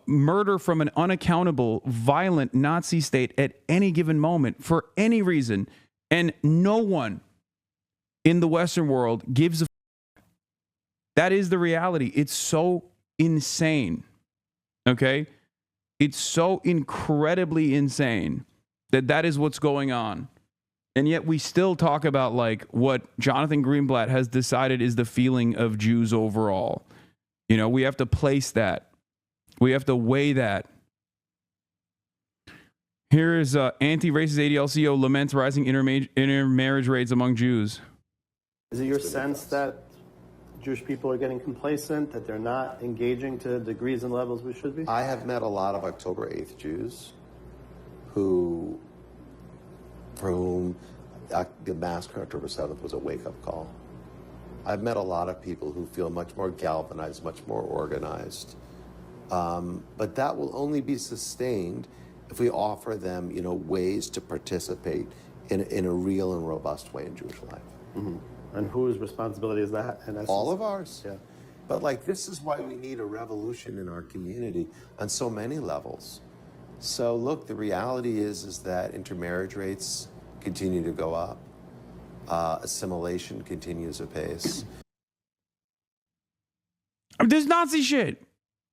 murder from an unaccountable, violent Nazi state at any given moment for any reason. And no one in the Western world gives a f. That is the reality. It's so insane. Okay? It's so incredibly insane that is what's going on. And yet we still talk about, like, what Jonathan Greenblatt has decided is the feeling of Jews overall. You know, we have to place that. We have to weigh that. Here is anti-racist ADL CEO laments rising intermarriage rates among Jews. Is it your sense that Jewish people are getting complacent, that they're not engaging to degrees and levels we should be? I have met a lot of October 8th Jews for whom the massacre on October 7th was a wake-up call. I've met a lot of people who feel much more galvanized, much more organized. But that will only be sustained if we offer them, ways to participate in a real and robust way in Jewish life. Mm-hmm. And whose responsibility is that? All of ours. Yeah. But, like, this is why we need a revolution in our community on so many levels. So, look, the reality is that intermarriage rates continue to go up. Assimilation continues apace. This Nazi shit.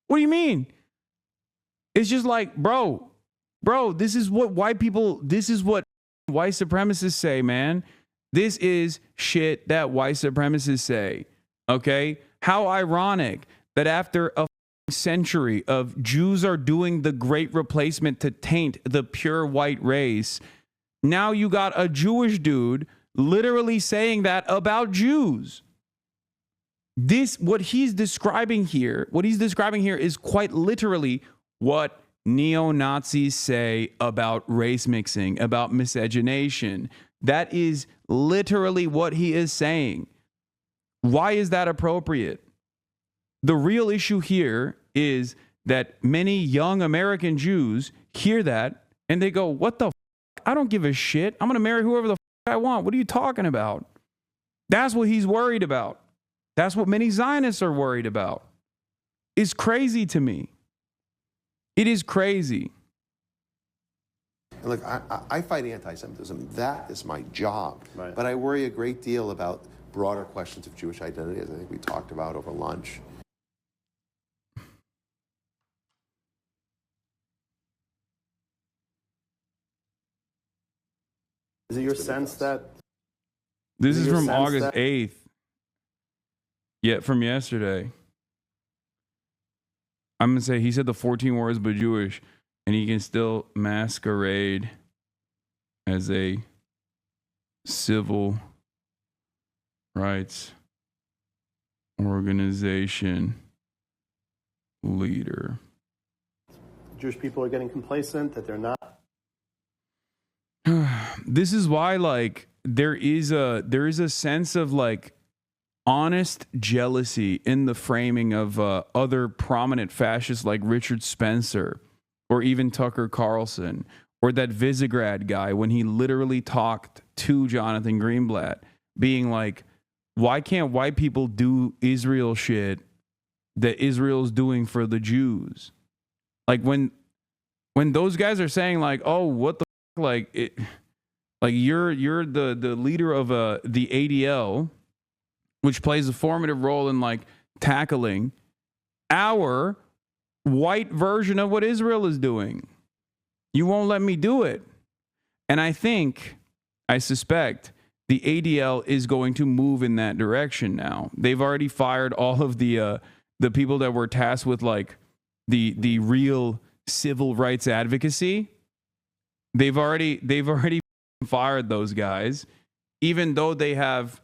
What do you mean? It's just like, bro, this is what white supremacists say, man. This is shit that white supremacists say. Okay? How ironic that after a century of Jews are doing the great replacement to taint the pure white race, now you got a Jewish dude literally saying that about Jews. What he's describing here is quite literally what neo-Nazis say about race mixing, about miscegenation. That is literally what he is saying. Why is that appropriate? The real issue here is that many young American Jews hear that and they go, what the f***? I don't give a shit. I'm going to marry whoever the f*** I want. What are you talking about? That's what he's worried about. That's what many Zionists are worried about. It's crazy to me. It is crazy. And look, I fight anti-Semitism. That is my job. Right. But I worry a great deal about broader questions of Jewish identity, as I think we talked about over lunch. Is it your sense that... This is from August 8th. Yeah, from yesterday. I'm going to say he said the 14 words but Jewish, and he can still masquerade as a civil rights organization leader. Jewish people are getting complacent, that they're not... This is why, like, there is a sense of, like, honest jealousy in the framing of other prominent fascists like Richard Spencer or even Tucker Carlson or that Visegrad guy when he literally talked to Jonathan Greenblatt being like, why can't white people do Israel shit that Israel's doing for the Jews? Like when those guys are saying like, oh, what the f-? Like it, like you're the leader of the ADL, which plays a formative role in like tackling our white version of what Israel is doing. You won't let me do it. And I suspect the ADL is going to move in that direction now. They've already fired all of the people that were tasked with like the real civil rights advocacy. they've already fired those guys, even though they have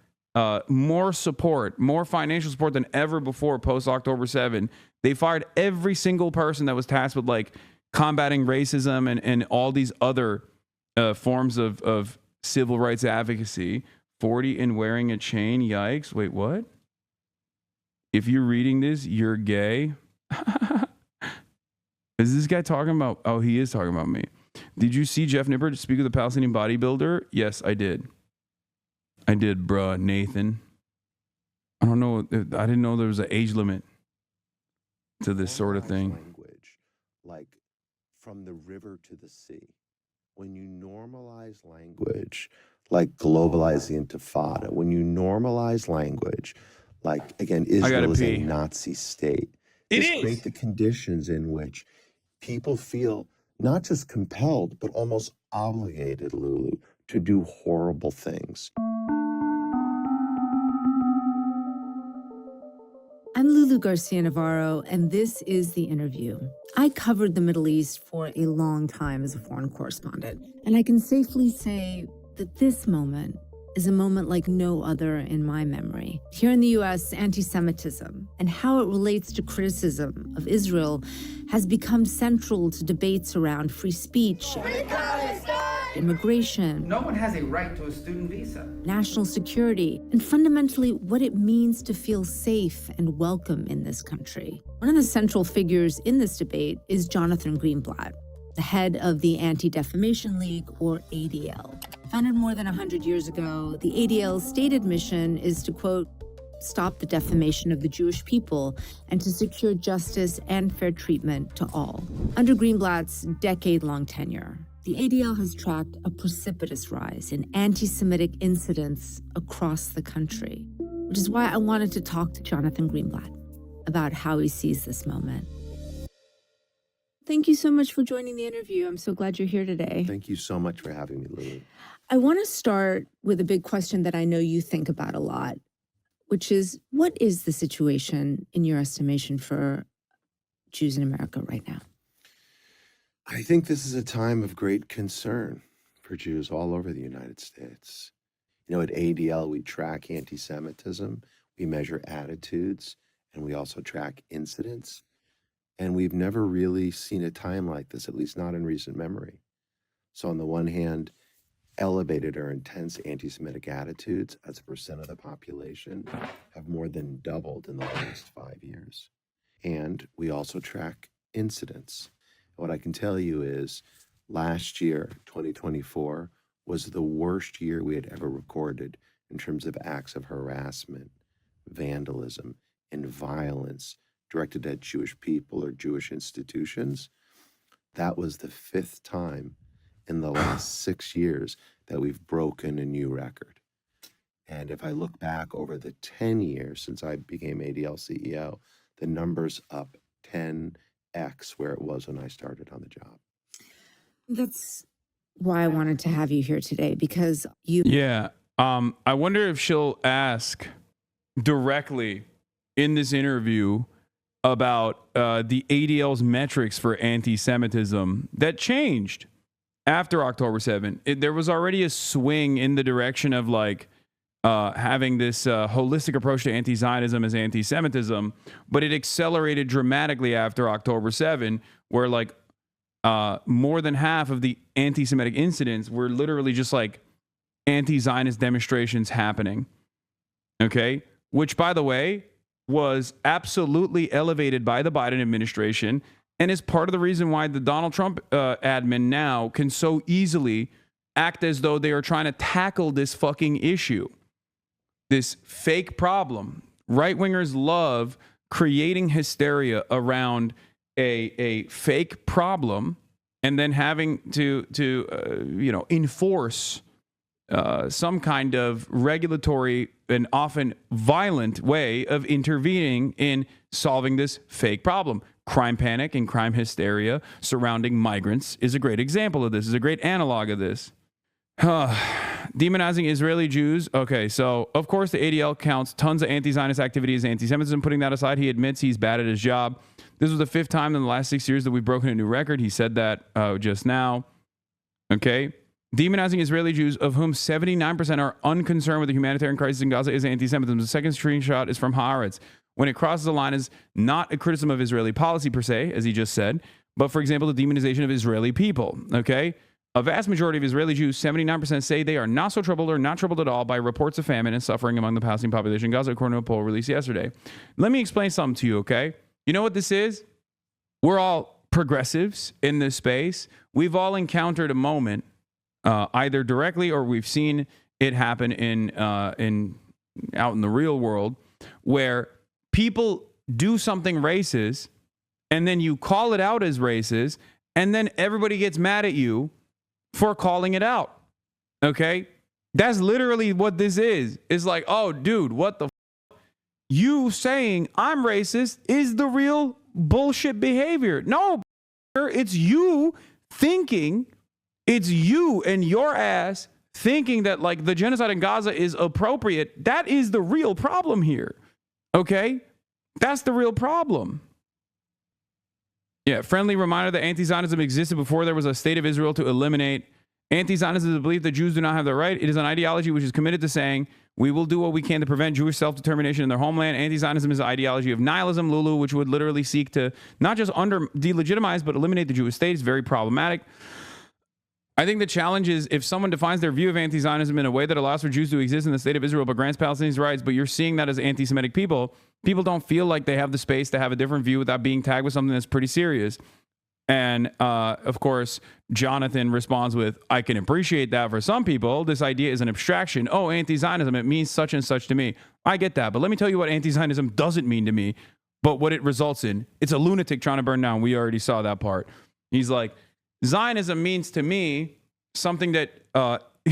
more support, more financial support than ever before post October 7. They fired every single person that was tasked with like combating racism and all these other forms of civil rights advocacy. 40 and wearing a chain. Yikes. Wait, what? If you're reading this, you're gay. Is this guy talking about? Oh, he is talking about me. Did you see Jeff Nippert speak of the Palestinian bodybuilder? Yes, I did. I did, bruh, Nathan. I don't know. I didn't know there was an age limit to this sort of thing. Language, like from the river to the sea. When you normalize language, like globalize the intifada, when you normalize language, like, again, Israel is a Nazi state. It is. Create the conditions in which people feel not just compelled, but almost obligated, Lulu, to do horrible things. I'm Lulu Garcia Navarro, and this is The Interview. I covered the Middle East for a long time as a foreign correspondent, and I can safely say that this moment is a moment like no other in my memory. Here in the US, anti-Semitism and how it relates to criticism of Israel has become central to debates around free speech, immigration, no one has a right to a student visa, national security, and fundamentally what it means to feel safe and welcome in this country. One of the central figures in this debate is Jonathan Greenblatt, the head of the Anti-Defamation League, or ADL. Founded more than 100 years ago, the ADL's stated mission is to, quote, stop the defamation of the Jewish people and to secure justice and fair treatment to all. Under Greenblatt's decade-long tenure, the ADL has tracked a precipitous rise in anti-Semitic incidents across the country, which is why I wanted to talk to Jonathan Greenblatt about how he sees this moment. Thank you so much for joining the interview. I'm so glad you're here today. Thank you so much for having me, Lily. I want to start with a big question that I know you think about a lot, which is, what is the situation, in your estimation, for Jews in America right now? I think this is a time of great concern for Jews all over the United States. You know, at ADL, we track anti-Semitism, we measure attitudes, and we also track incidents. And we've never really seen a time like this, at least not in recent memory. So on the one hand, elevated or intense anti-Semitic attitudes as a percent of the population have more than doubled in the last 5 years. And we also track incidents. What I can tell you is last year, 2024, was the worst year we had ever recorded in terms of acts of harassment, vandalism, and violence directed at Jewish people or Jewish institutions. That was the 5th time in the last 6 years that we've broken a new record. And if I look back over the 10 years since I became ADL CEO, the number's up 10x where it was when I started on the job. That's why I wanted to have you here today, because you... Yeah. I wonder if she'll ask directly in this interview about the ADL's metrics for anti-Semitism that changed after October 7. There was already a swing in the direction of like having this holistic approach to anti-Zionism as anti-Semitism, but it accelerated dramatically after October 7, where like more than half of the anti-Semitic incidents were literally just like anti-Zionist demonstrations happening. Okay? Which, by the way, was absolutely elevated by the Biden administration and is part of the reason why the Donald Trump admin now can so easily act as though they are trying to tackle this fucking issue, this fake problem. Right-wingers love creating hysteria around a fake problem and then having to enforce some kind of regulatory and often violent way of intervening in solving this fake problem. Crime panic and crime hysteria surrounding migrants is a great example of this, is a great analog of this. Demonizing Israeli Jews. Okay, so of course the ADL counts tons of anti-Zionist activity as anti-Semitism. Putting that aside, he admits he's bad at his job. This was the 5th time in the last 6 years that we've broken a new record. He said that just now. Okay? Demonizing Israeli Jews, of whom 79% are unconcerned with the humanitarian crisis in Gaza, is anti-Semitism. The second screenshot is from Haaretz. When it crosses the line, is not a criticism of Israeli policy per se, as he just said, but, for example, the demonization of Israeli people. Okay? A vast majority of Israeli Jews, 79%, say they are not so troubled or not troubled at all by reports of famine and suffering among the Palestinian population in Gaza, according to a poll released yesterday. Let me explain something to you, okay? You know what this is? We're all progressives in this space. We've all encountered a moment, either directly or we've seen it happen out in the real world, where people do something racist, and then you call it out as racist, and then everybody gets mad at you for calling it out. Okay? That's literally what this is. It's like, oh, dude, what the you saying I'm racist is the real bullshit behavior. No, it's you thinking, it's you and your ass thinking that like the genocide in Gaza is appropriate. That is the real problem here. Okay? That's the real problem. Yeah, friendly reminder that anti-Zionism existed before there was a state of Israel to eliminate. Anti-Zionism is the belief that Jews do not have the right. It is an ideology which is committed to saying, we will do what we can to prevent Jewish self-determination in their homeland. Anti-Zionism is an ideology of nihilism, Lulu, which would literally seek to not just delegitimize, but eliminate the Jewish state. It's very problematic. I think the challenge is if someone defines their view of anti-Zionism in a way that allows for Jews to exist in the state of Israel but grants Palestinians rights, but you're seeing that as anti-Semitic people don't feel like they have the space to have a different view without being tagged with something that's pretty serious. And, of course, Jonathan responds with, I can appreciate that for some people. This idea is an abstraction. Oh, anti-Zionism, it means such and such to me. I get that. But let me tell you what anti-Zionism doesn't mean to me, but what it results in. It's a lunatic trying to burn down. We already saw that part. He's like, Zionism means to me something that,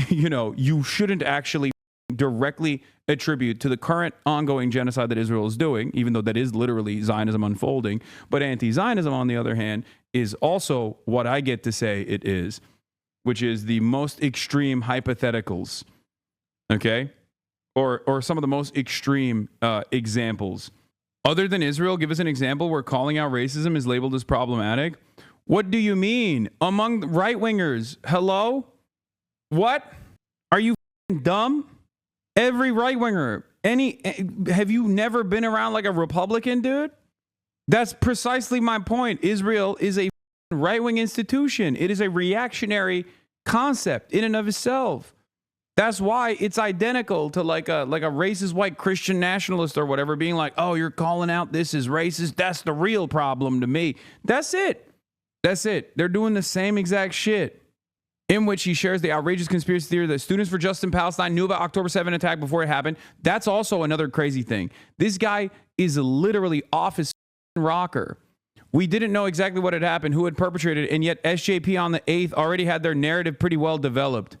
you shouldn't actually directly attribute to the current ongoing genocide that Israel is doing, even though that is literally Zionism unfolding. But anti-Zionism, on the other hand, is also what I get to say it is, which is the most extreme hypotheticals, okay? Or some of the most extreme examples. Other than Israel, give us an example where calling out racism is labeled as problematic. What do you mean? Among right-wingers, hello? What? Are you dumb? Every right-winger, have you never been around like a Republican, dude? That's precisely my point. Israel is a right-wing institution. It is a reactionary concept in and of itself. That's why it's identical to like a racist white Christian nationalist or whatever being like, oh, you're calling out this is racist. That's the real problem to me. That's it. That's it. They're doing the same exact shit. In which he shares the outrageous conspiracy theory that students for Justice in Palestine knew about October 7 attack before it happened. That's also another crazy thing. This guy is literally off his rocker. We didn't know exactly what had happened, who had perpetrated it, and yet SJP on the 8th already had their narrative pretty well developed.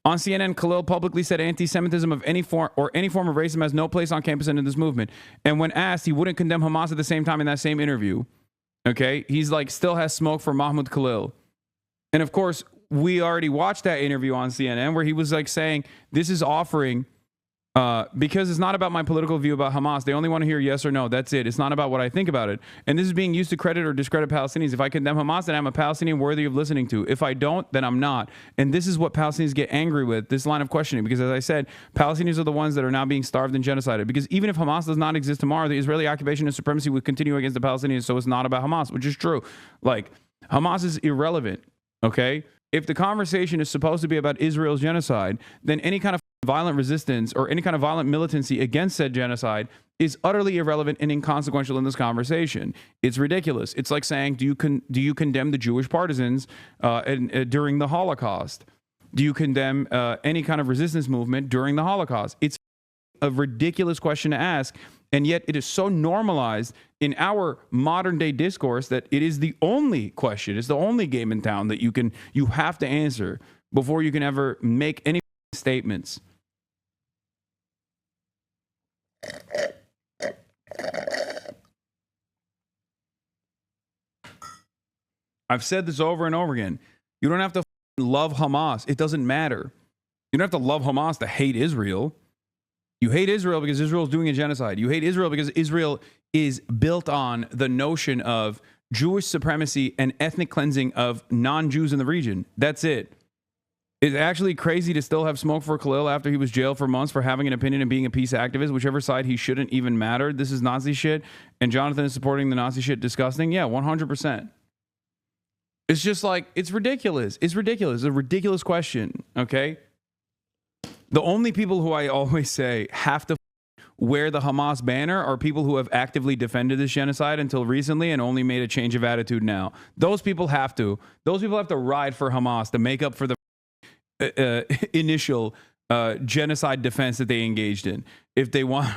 On CNN, Khalil publicly said anti-Semitism of any form or any form of racism has no place on campus and in this movement. And when asked, he wouldn't condemn Hamas at the same time in that same interview. Okay? He's like, still has smoke for Mahmoud Khalil. And of course, we already watched that interview on CNN where he was like saying, this is offering, because it's not about my political view about Hamas. They only want to hear yes or no. That's it. It's not about what I think about it. And this is being used to credit or discredit Palestinians. If I condemn Hamas, then I'm a Palestinian worthy of listening to. If I don't, then I'm not. And this is what Palestinians get angry with, this line of questioning. Because as I said, Palestinians are the ones that are now being starved and genocided. Because even if Hamas does not exist tomorrow, the Israeli occupation and supremacy would continue against the Palestinians. So it's not about Hamas, which is true. Like, Hamas is irrelevant. Okay? If the conversation is supposed to be about Israel's genocide, then any kind of violent resistance or any kind of violent militancy against said genocide is utterly irrelevant and inconsequential in this conversation. It's ridiculous. It's like saying, do you condemn the Jewish partisans during the Holocaust? Do you condemn any kind of resistance movement during the Holocaust? It's a ridiculous question to ask, and yet it is so normalized in our modern day discourse that it is the only question, it's the only game in town that you have to answer before you can ever make any statements. I've said this over and over again. You don't have to love Hamas. It doesn't matter. You don't have to love Hamas to hate Israel. You hate Israel because Israel is doing a genocide. You hate Israel because Israel is built on the notion of Jewish supremacy and ethnic cleansing of non-Jews in the region. That's it. It's actually crazy to still have smoke for Khalil after he was jailed for months for having an opinion and being a peace activist, whichever side he shouldn't even matter. This is Nazi shit. And Jonathan is supporting the Nazi shit. Disgusting. Yeah, 100%. It's just like, it's ridiculous. It's ridiculous. It's a ridiculous question. Okay. The only people who I always say have to wear the Hamas banner are people who have actively defended this genocide until recently and only made a change of attitude now. Those people have to. Those people have to ride for Hamas to make up for the initial genocide defense that they engaged in. If they want,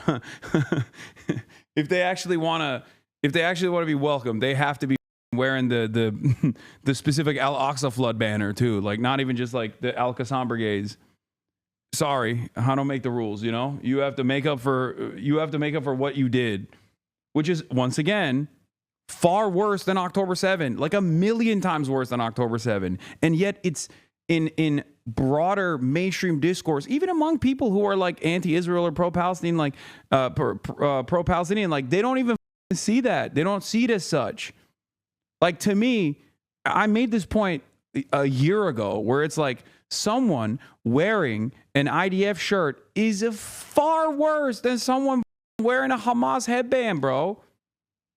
if they actually want to be welcome, they have to be wearing the specific Al-Aqsa flood banner too. Like not even just like the Al-Qassam brigades. Sorry, I don't make the rules. You know, you have to make up for what you did, which is once again far worse than October 7, like 1,000,000 times worse than October 7, and yet it's in broader mainstream discourse, even among people who are like anti-Israel or pro-Palestinian, like pro-Palestinian, like they don't even see that. They don't see it as such. Like to me, I made this point a year ago where it's like someone wearing an IDF shirt is far worse than someone wearing a Hamas headband, bro.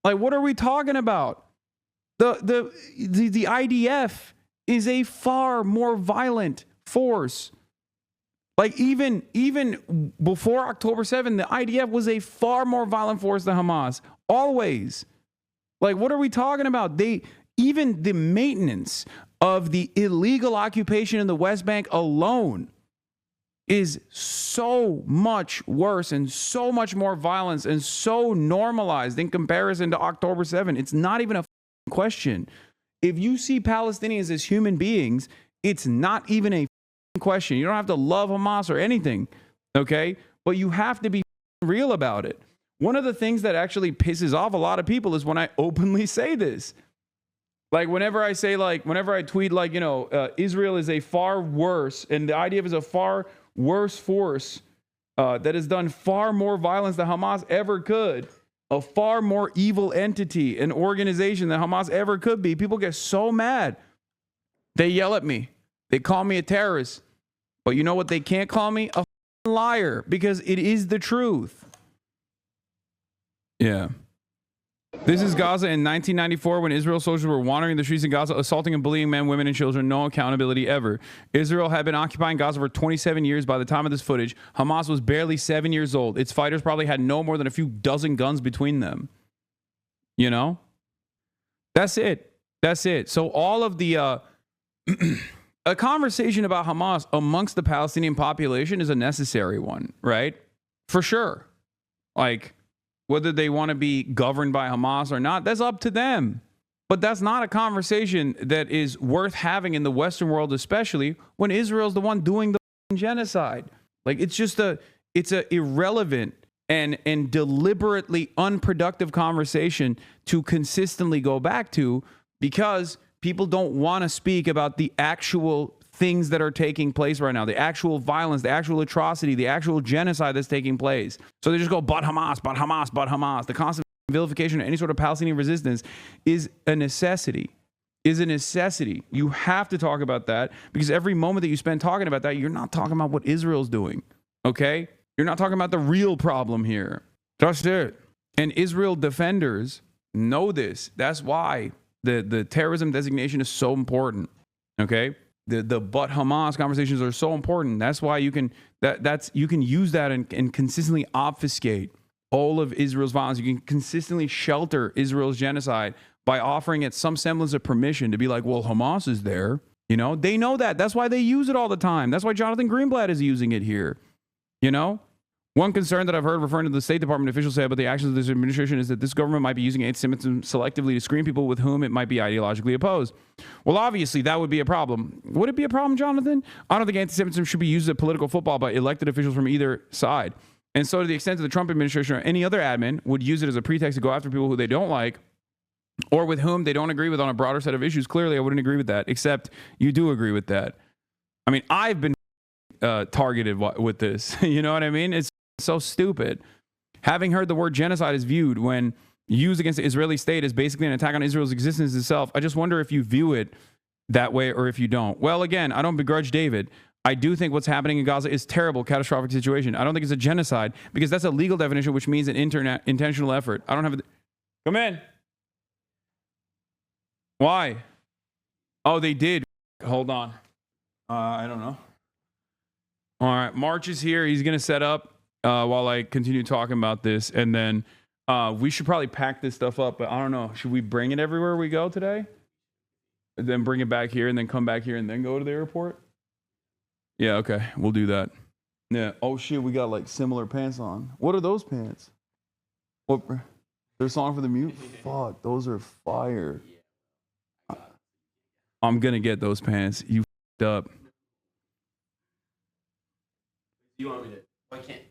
Like, what are we talking about? The IDF is a far more violent force. Like even before October 7, the IDF was a far more violent force than Hamas. Always. Like, what are we talking about? Even the maintenance of the illegal occupation in the West Bank alone is so much worse and so much more violence and so normalized in comparison to October 7. It's not even a question. If you see Palestinians as human beings, it's not even a question. You don't have to love Hamas or anything, okay? But you have to be real about it. One of the things that actually pisses off a lot of people is when I openly say this. Like whenever I tweet like, Israel is a far worse, and the IDF is a far worse force that has done far more violence than Hamas ever could, a far more evil entity, an organization than Hamas ever could be. People get so mad. They yell at me. They call me a terrorist. But you know what they can't call me? A liar, because it is the truth. Yeah. This is Gaza in 1994 when Israel soldiers were wandering the streets in Gaza, assaulting and bullying men, women, and children. No accountability ever. Israel had been occupying Gaza for 27 years by the time of this footage. Hamas was barely 7 years old. Its fighters probably had no more than a few dozen guns between them. You know? That's it. That's it. So all of the... a conversation about Hamas amongst the Palestinian population is a necessary one, right? For sure. Like... whether they want to be governed by Hamas or not, that's up to them. But that's not a conversation that is worth having in the Western world, especially when Israel's the one doing the genocide. Like it's a irrelevant and deliberately unproductive conversation to consistently go back to because people don't want to speak about the actual things that are taking place right now, the actual violence, the actual atrocity, the actual genocide that's taking place. So they just go, but Hamas, but Hamas, but Hamas. The constant vilification of any sort of Palestinian resistance is a necessity, You have to talk about that because every moment that you spend talking about that, you're not talking about what Israel's doing, okay? You're not talking about the real problem here. That's it. And Israel defenders know this. That's why the terrorism designation is so important, okay? The but Hamas conversations are so important. That's why you can use that and consistently obfuscate all of Israel's violence. You can consistently shelter Israel's genocide by offering it some semblance of permission to be like, well, Hamas is there. You know, they know that. That's why they use it all the time. That's why Jonathan Greenblatt is using it here. You know? One concern that I've heard referring to the State Department officials say about the actions of this administration is that this government might be using anti-Semitism selectively to screen people with whom it might be ideologically opposed. Well, obviously, that would be a problem. Would it be a problem, Jonathan? I don't think anti-Semitism should be used as political football by elected officials from either side. And so to the extent that the Trump administration or any other admin would use it as a pretext to go after people who they don't like or with whom they don't agree with on a broader set of issues, clearly I wouldn't agree with that, except you do agree with that. I mean, I've been targeted with this. You know what I mean? It's so stupid. Having heard the word genocide is viewed when used against the Israeli state is basically an attack on Israel's existence itself. I just wonder if you view it that way or if you don't. Well, again, I don't begrudge David. I do think what's happening in Gaza is terrible, catastrophic situation. I don't think it's a genocide because that's a legal definition, which means an intentional effort. I don't have Come in. Why? Oh, they did. Hold on. I don't know. All right. March is here. He's going to set up while I continue talking about this. And then we should probably pack this stuff up. But I don't know. Should we bring it everywhere we go today? And then bring it back here and then come back here and then go to the airport? Yeah, okay. We'll do that. Yeah. Oh, shit. We got like similar pants on. What are those pants? What? They're a song for the mute? Fuck. Those are fire. I'm going to get those pants. You f***ed up. You want me to? Why can't?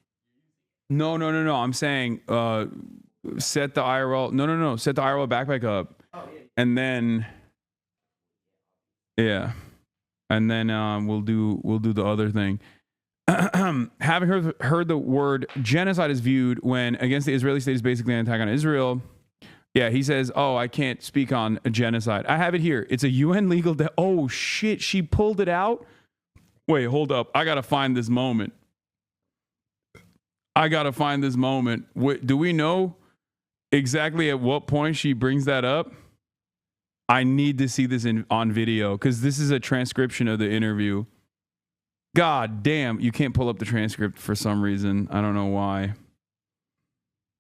No. I'm saying set the IRL. No. Set the IRL backpack up. Oh, yeah. And then, yeah. And then we'll do the other thing. Having heard the word genocide is viewed when against the Israeli state is basically an attack on Israel. Yeah, he says, oh, I can't speak on a genocide. I have it here. It's a UN legal... oh, shit. She pulled it out? Wait, hold up. I got to find this moment. Do we know exactly at what point she brings that up? I need to see this on video because this is a transcription of the interview. God damn, you can't pull up the transcript for some reason. I don't know why.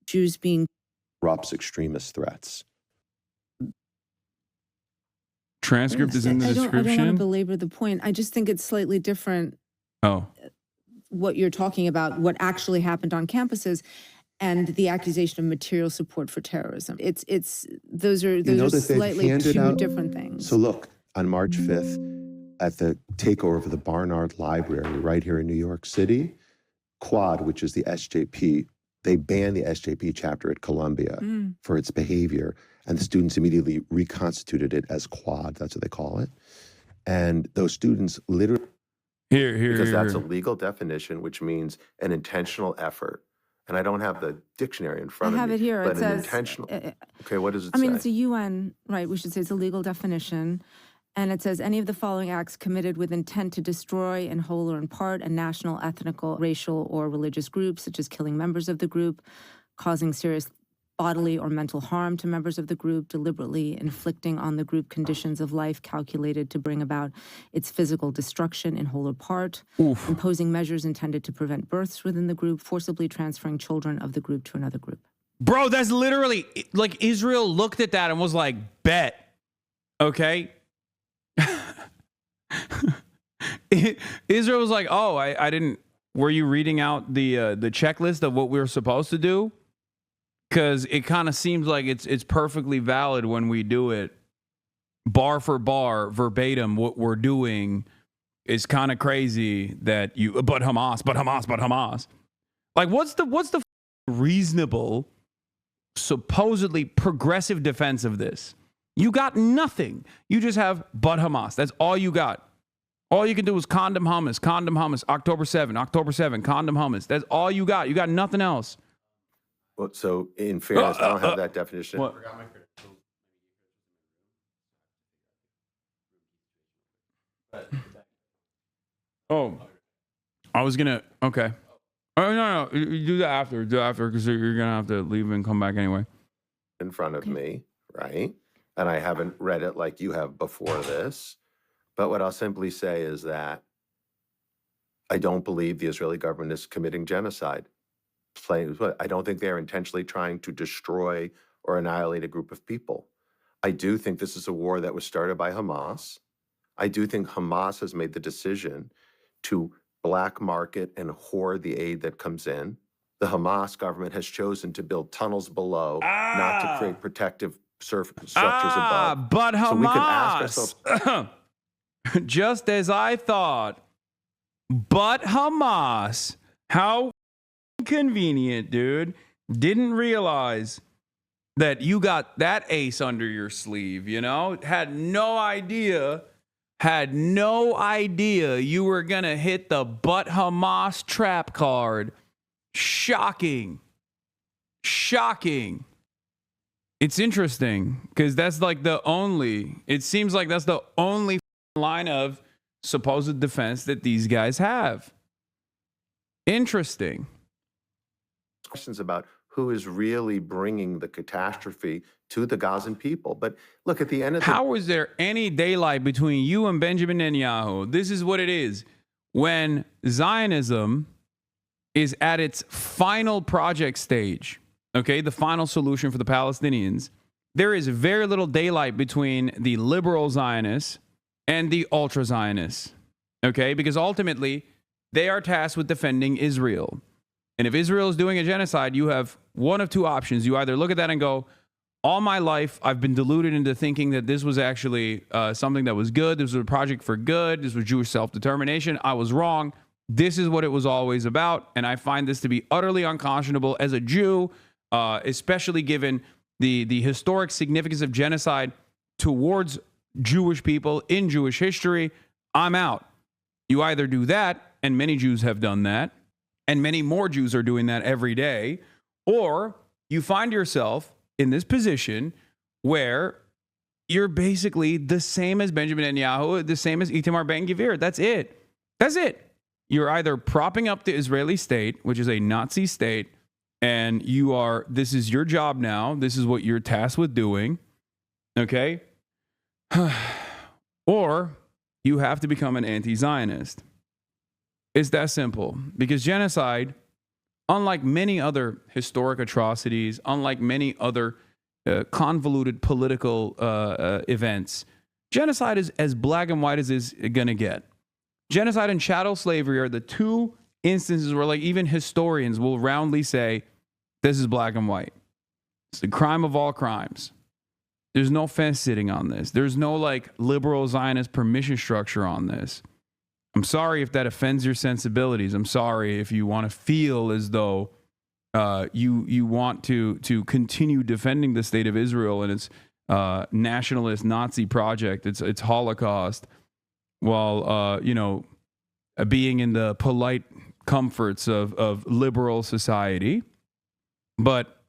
Jews being Erupts extremist threats. Transcript is in the I don't want to description. belabor the point. I just think it's slightly different Oh, what you're talking about, what actually happened on campuses, and the accusation of material support for terrorism. Those are that they've slightly handed two out- different things. So look, on March 5th, at the takeover of the Barnard Library right here in New York City, Quad, which is the SJP, they banned the SJP chapter at Columbia for its behavior, and the students immediately reconstituted it as Quad. That's what they call it. And those students literally... here. Because that's a legal definition, which means an intentional effort. And I don't have the dictionary in front I of have me. it here. But It an says, intentional... Okay, what does it I say? mean, it's a UN, right? We should say it's a legal definition. And it says any of the following acts committed with intent to destroy in whole or in part a national, ethnical, racial, or religious group, such as killing members of the group, causing serious bodily or mental harm to members of the group, deliberately inflicting on the group conditions of life calculated to bring about its physical destruction in whole or part, imposing measures intended to prevent births within the group, forcibly transferring children of the group to another group. Bro, that's literally like Israel looked at that and was like, bet. Okay. Israel was like, oh, I didn't. Were you reading out the checklist of what we were supposed to do? Because it kind of seems like it's perfectly valid when we do it bar for bar, verbatim. What we're doing is kind of crazy that you, but Hamas. Like, what's the reasonable, supposedly progressive defense of this? You got nothing. You just have but Hamas. That's all you got. All you can do is condom hummus, October 7, condom hummus. That's all you got. You got nothing else. Well, so in fairness, I don't have that definition. What? Oh, I was gonna. Okay. Oh no, you do that after. Do that after because you're gonna have to leave and come back anyway. In front of me, right? And I haven't read it like you have before this. But what I'll simply say is that I don't believe the Israeli government is committing genocide. I don't think they're intentionally trying to destroy or annihilate a group of people. I do think this is a war that was started by Hamas. I do think Hamas has made the decision to black market and hoard the aid that comes in. The Hamas government has chosen to build tunnels below, not to create protective structures above. But Hamas, So we could ask ourselves, just as I thought, but Hamas, how convenient, dude. Didn't realize that you got that ace under your sleeve, you know? Had no idea you were going to hit the but Hamas trap card. Shocking. It's interesting because that's like it seems like that's the only line of supposed defense that these guys have. Interesting. Questions about who is really bringing the catastrophe to the Gazan people. But look, at the end of the How is there any daylight between you and Benjamin Netanyahu? This is what it is. When Zionism is at its final project stage, okay, the final solution for the Palestinians, there is very little daylight between the liberal Zionists and the ultra Zionists, okay, because ultimately they are tasked with defending Israel. And if Israel is doing a genocide, you have one of two options. You either look at that and go, all my life, I've been deluded into thinking that this was actually something that was good. This was a project for good. This was Jewish self-determination. I was wrong. This is what it was always about. And I find this to be utterly unconscionable as a Jew, especially given the historic significance of genocide towards Jewish people in Jewish history. I'm out. You either do that, and many Jews have done that, and many more Jews are doing that every day, or you find yourself in this position where you're basically the same as Benjamin Netanyahu, the same as Itamar Ben-Gvir. That's it. That's it. You're either propping up the Israeli state, which is a Nazi state, and this is your job now. This is what you're tasked with doing. Okay? Or you have to become an anti-Zionist. It's that simple. Because genocide, unlike many other historic atrocities, unlike many other convoluted political events, genocide is as black and white as it's going to get. Genocide and chattel slavery are the two instances where, like, even historians will roundly say, this is black and white. It's the crime of all crimes. There's no fence sitting on this. There's no, like, liberal Zionist permission structure on this. I'm sorry if that offends your sensibilities. I'm sorry if you want to feel as though you want to continue defending the state of Israel and its nationalist Nazi project, its Holocaust, while being in the polite comforts of liberal society. But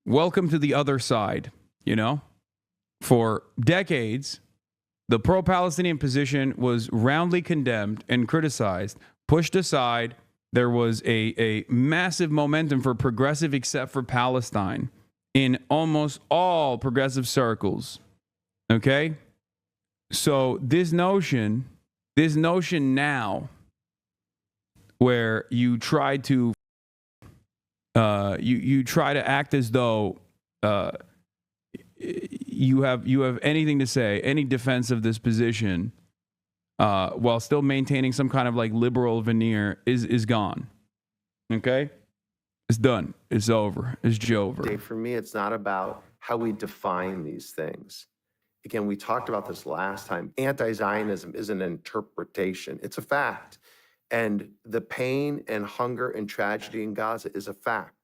welcome to the other side. For decades, the pro-Palestinian position was roundly condemned and criticized, pushed aside. There was a massive momentum for progressive except for Palestine in almost all progressive circles. Okay? So this notion now where you try to you try to act as though you have anything to say, any defense of this position, while still maintaining some kind of like liberal veneer is gone. Okay? It's done. It's over. It's Jover. Dave, for me, it's not about how we define these things. Again, we talked about this last time. Anti-Zionism is an interpretation. It's a fact. And the pain and hunger and tragedy in Gaza is a fact.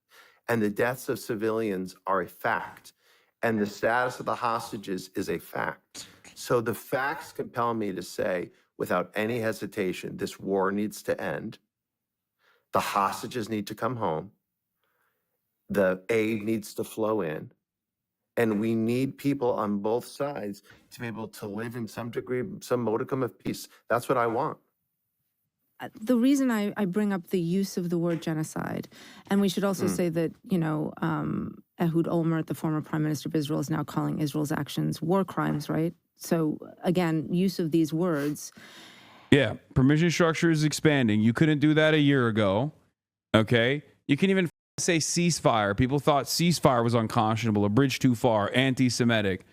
And the deaths of civilians are a fact. And the status of the hostages is a fact. So the facts compel me to say, without any hesitation, this war needs to end. The hostages need to come home. The aid needs to flow in. And we need people on both sides to be able to live in some degree, some modicum of peace. That's what I want. The reason I bring up the use of the word genocide, and we should also say that, Ehud Olmert, the former prime minister of Israel, is now calling Israel's actions war crimes, right? So again, use of these words. Yeah, permission structure is expanding. You couldn't do that a year ago, okay? You can even say ceasefire. People thought ceasefire was unconscionable, a bridge too far, anti-Semitic.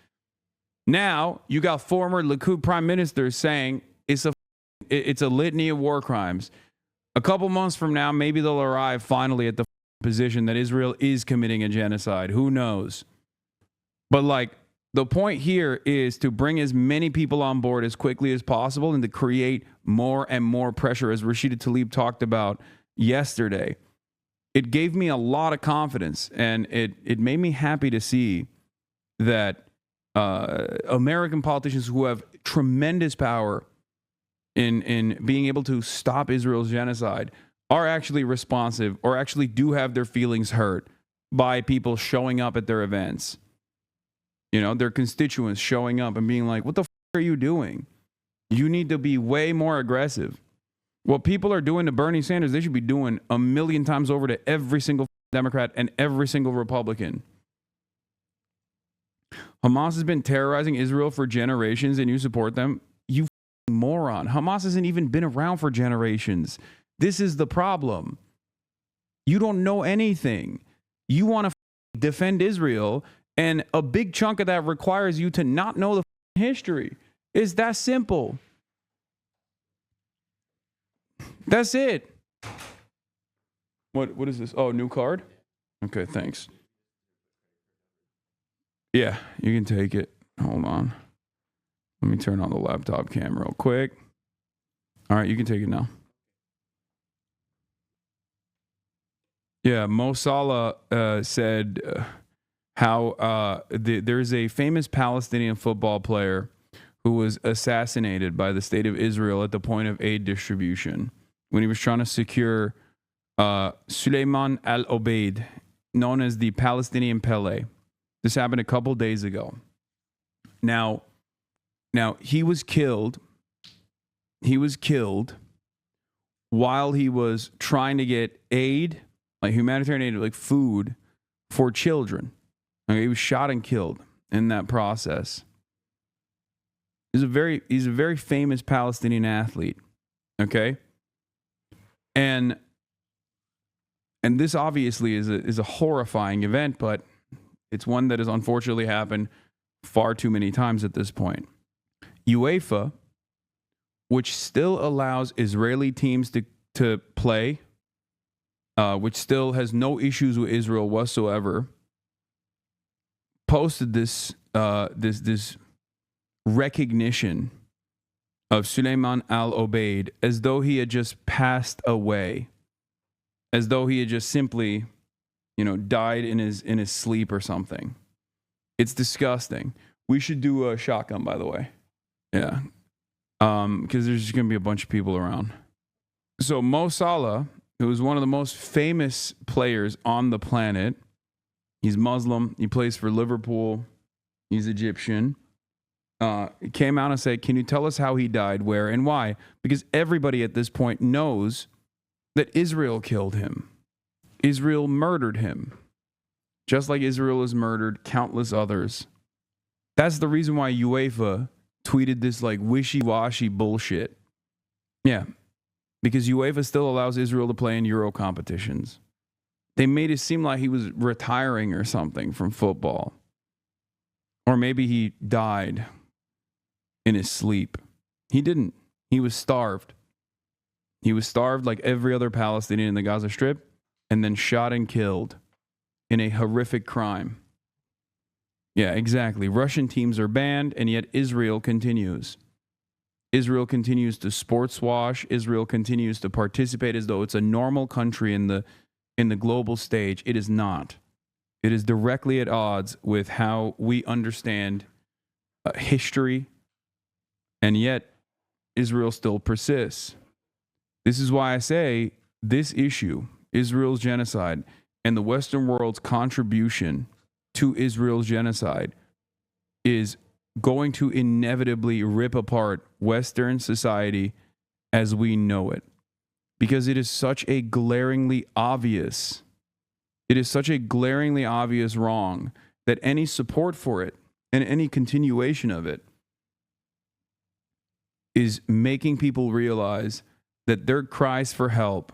Now, you got former Likud prime ministers saying it's a litany of war crimes. A couple months from now, maybe they'll arrive finally at the position that Israel is committing a genocide. Who knows? But like, the point here is to bring as many people on board as quickly as possible and to create more and more pressure, as Rashida Tlaib talked about yesterday. It gave me a lot of confidence, and it made me happy to see that American politicians who have tremendous power in being able to stop Israel's genocide are actually responsive or actually do have their feelings hurt by people showing up at their events. You know, their constituents showing up and being like, what the f are you doing? You need to be way more aggressive. What people are doing to Bernie Sanders, they should be doing a million times over to every single Democrat and every single Republican. Hamas has been terrorizing Israel for generations and you support them. You moron. Hamas hasn't even been around for generations. This is the problem. You don't know anything. You want to defend Israel, and a big chunk of that requires you to not know the history. It's that simple. That's it. What is this? Oh, new card? Okay, thanks. Yeah, you can take it. Hold on. Let me turn on the laptop cam real quick. All right, you can take it now. Yeah, Mo Salah said how there's a famous Palestinian football player who was assassinated by the state of Israel at the point of aid distribution when he was trying to secure Suleiman al-Obeid, known as the Palestinian Pele. This happened a couple days ago. Now he was killed. He was killed while he was trying to get aid, like humanitarian aid, like food for children. Okay, he was shot and killed in that process. He's a very famous Palestinian athlete. Okay, and this obviously is a horrifying event, but it's one that has unfortunately happened far too many times at this point. UEFA, which still allows Israeli teams to play, which still has no issues with Israel whatsoever, posted this recognition of Suleiman al-Obeid as though he had just passed away, as though he had just simply, died in his sleep or something. It's disgusting. We should do a shotgun, by the way. Yeah. Because there's just going to be a bunch of people around. So Mo Salah, who is one of the most famous players on the planet, he's Muslim. He plays for Liverpool. He's Egyptian. He came out and said, can you tell us how he died, where, and why? Because everybody at this point knows that Israel killed him. Israel murdered him. Just like Israel has murdered countless others. That's the reason why UEFA tweeted this like wishy-washy bullshit. Yeah. Because UEFA still allows Israel to play in Euro competitions. They made it seem like he was retiring or something from football. Or maybe he died in his sleep. He didn't. He was starved. He was starved like every other Palestinian in the Gaza Strip, and then shot and killed in a horrific crime. Yeah, exactly. Russian teams are banned, and yet Israel continues. Israel continues to sports wash. Israel continues to participate as though it's a normal country in the global stage. It is not. It is directly at odds with how we understand history, and yet Israel still persists. This is why I say this issue, Israel's genocide, and the Western world's contribution to Israel's genocide, is going to inevitably rip apart Western society as we know it. Because it is such a glaringly obvious wrong that any support for it and any continuation of it is making people realize that their cries for help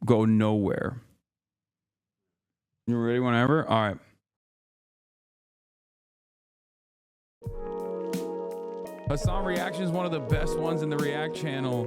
go nowhere. You ready whenever? All right. Hasan Reactions is one of the best ones in the React channel.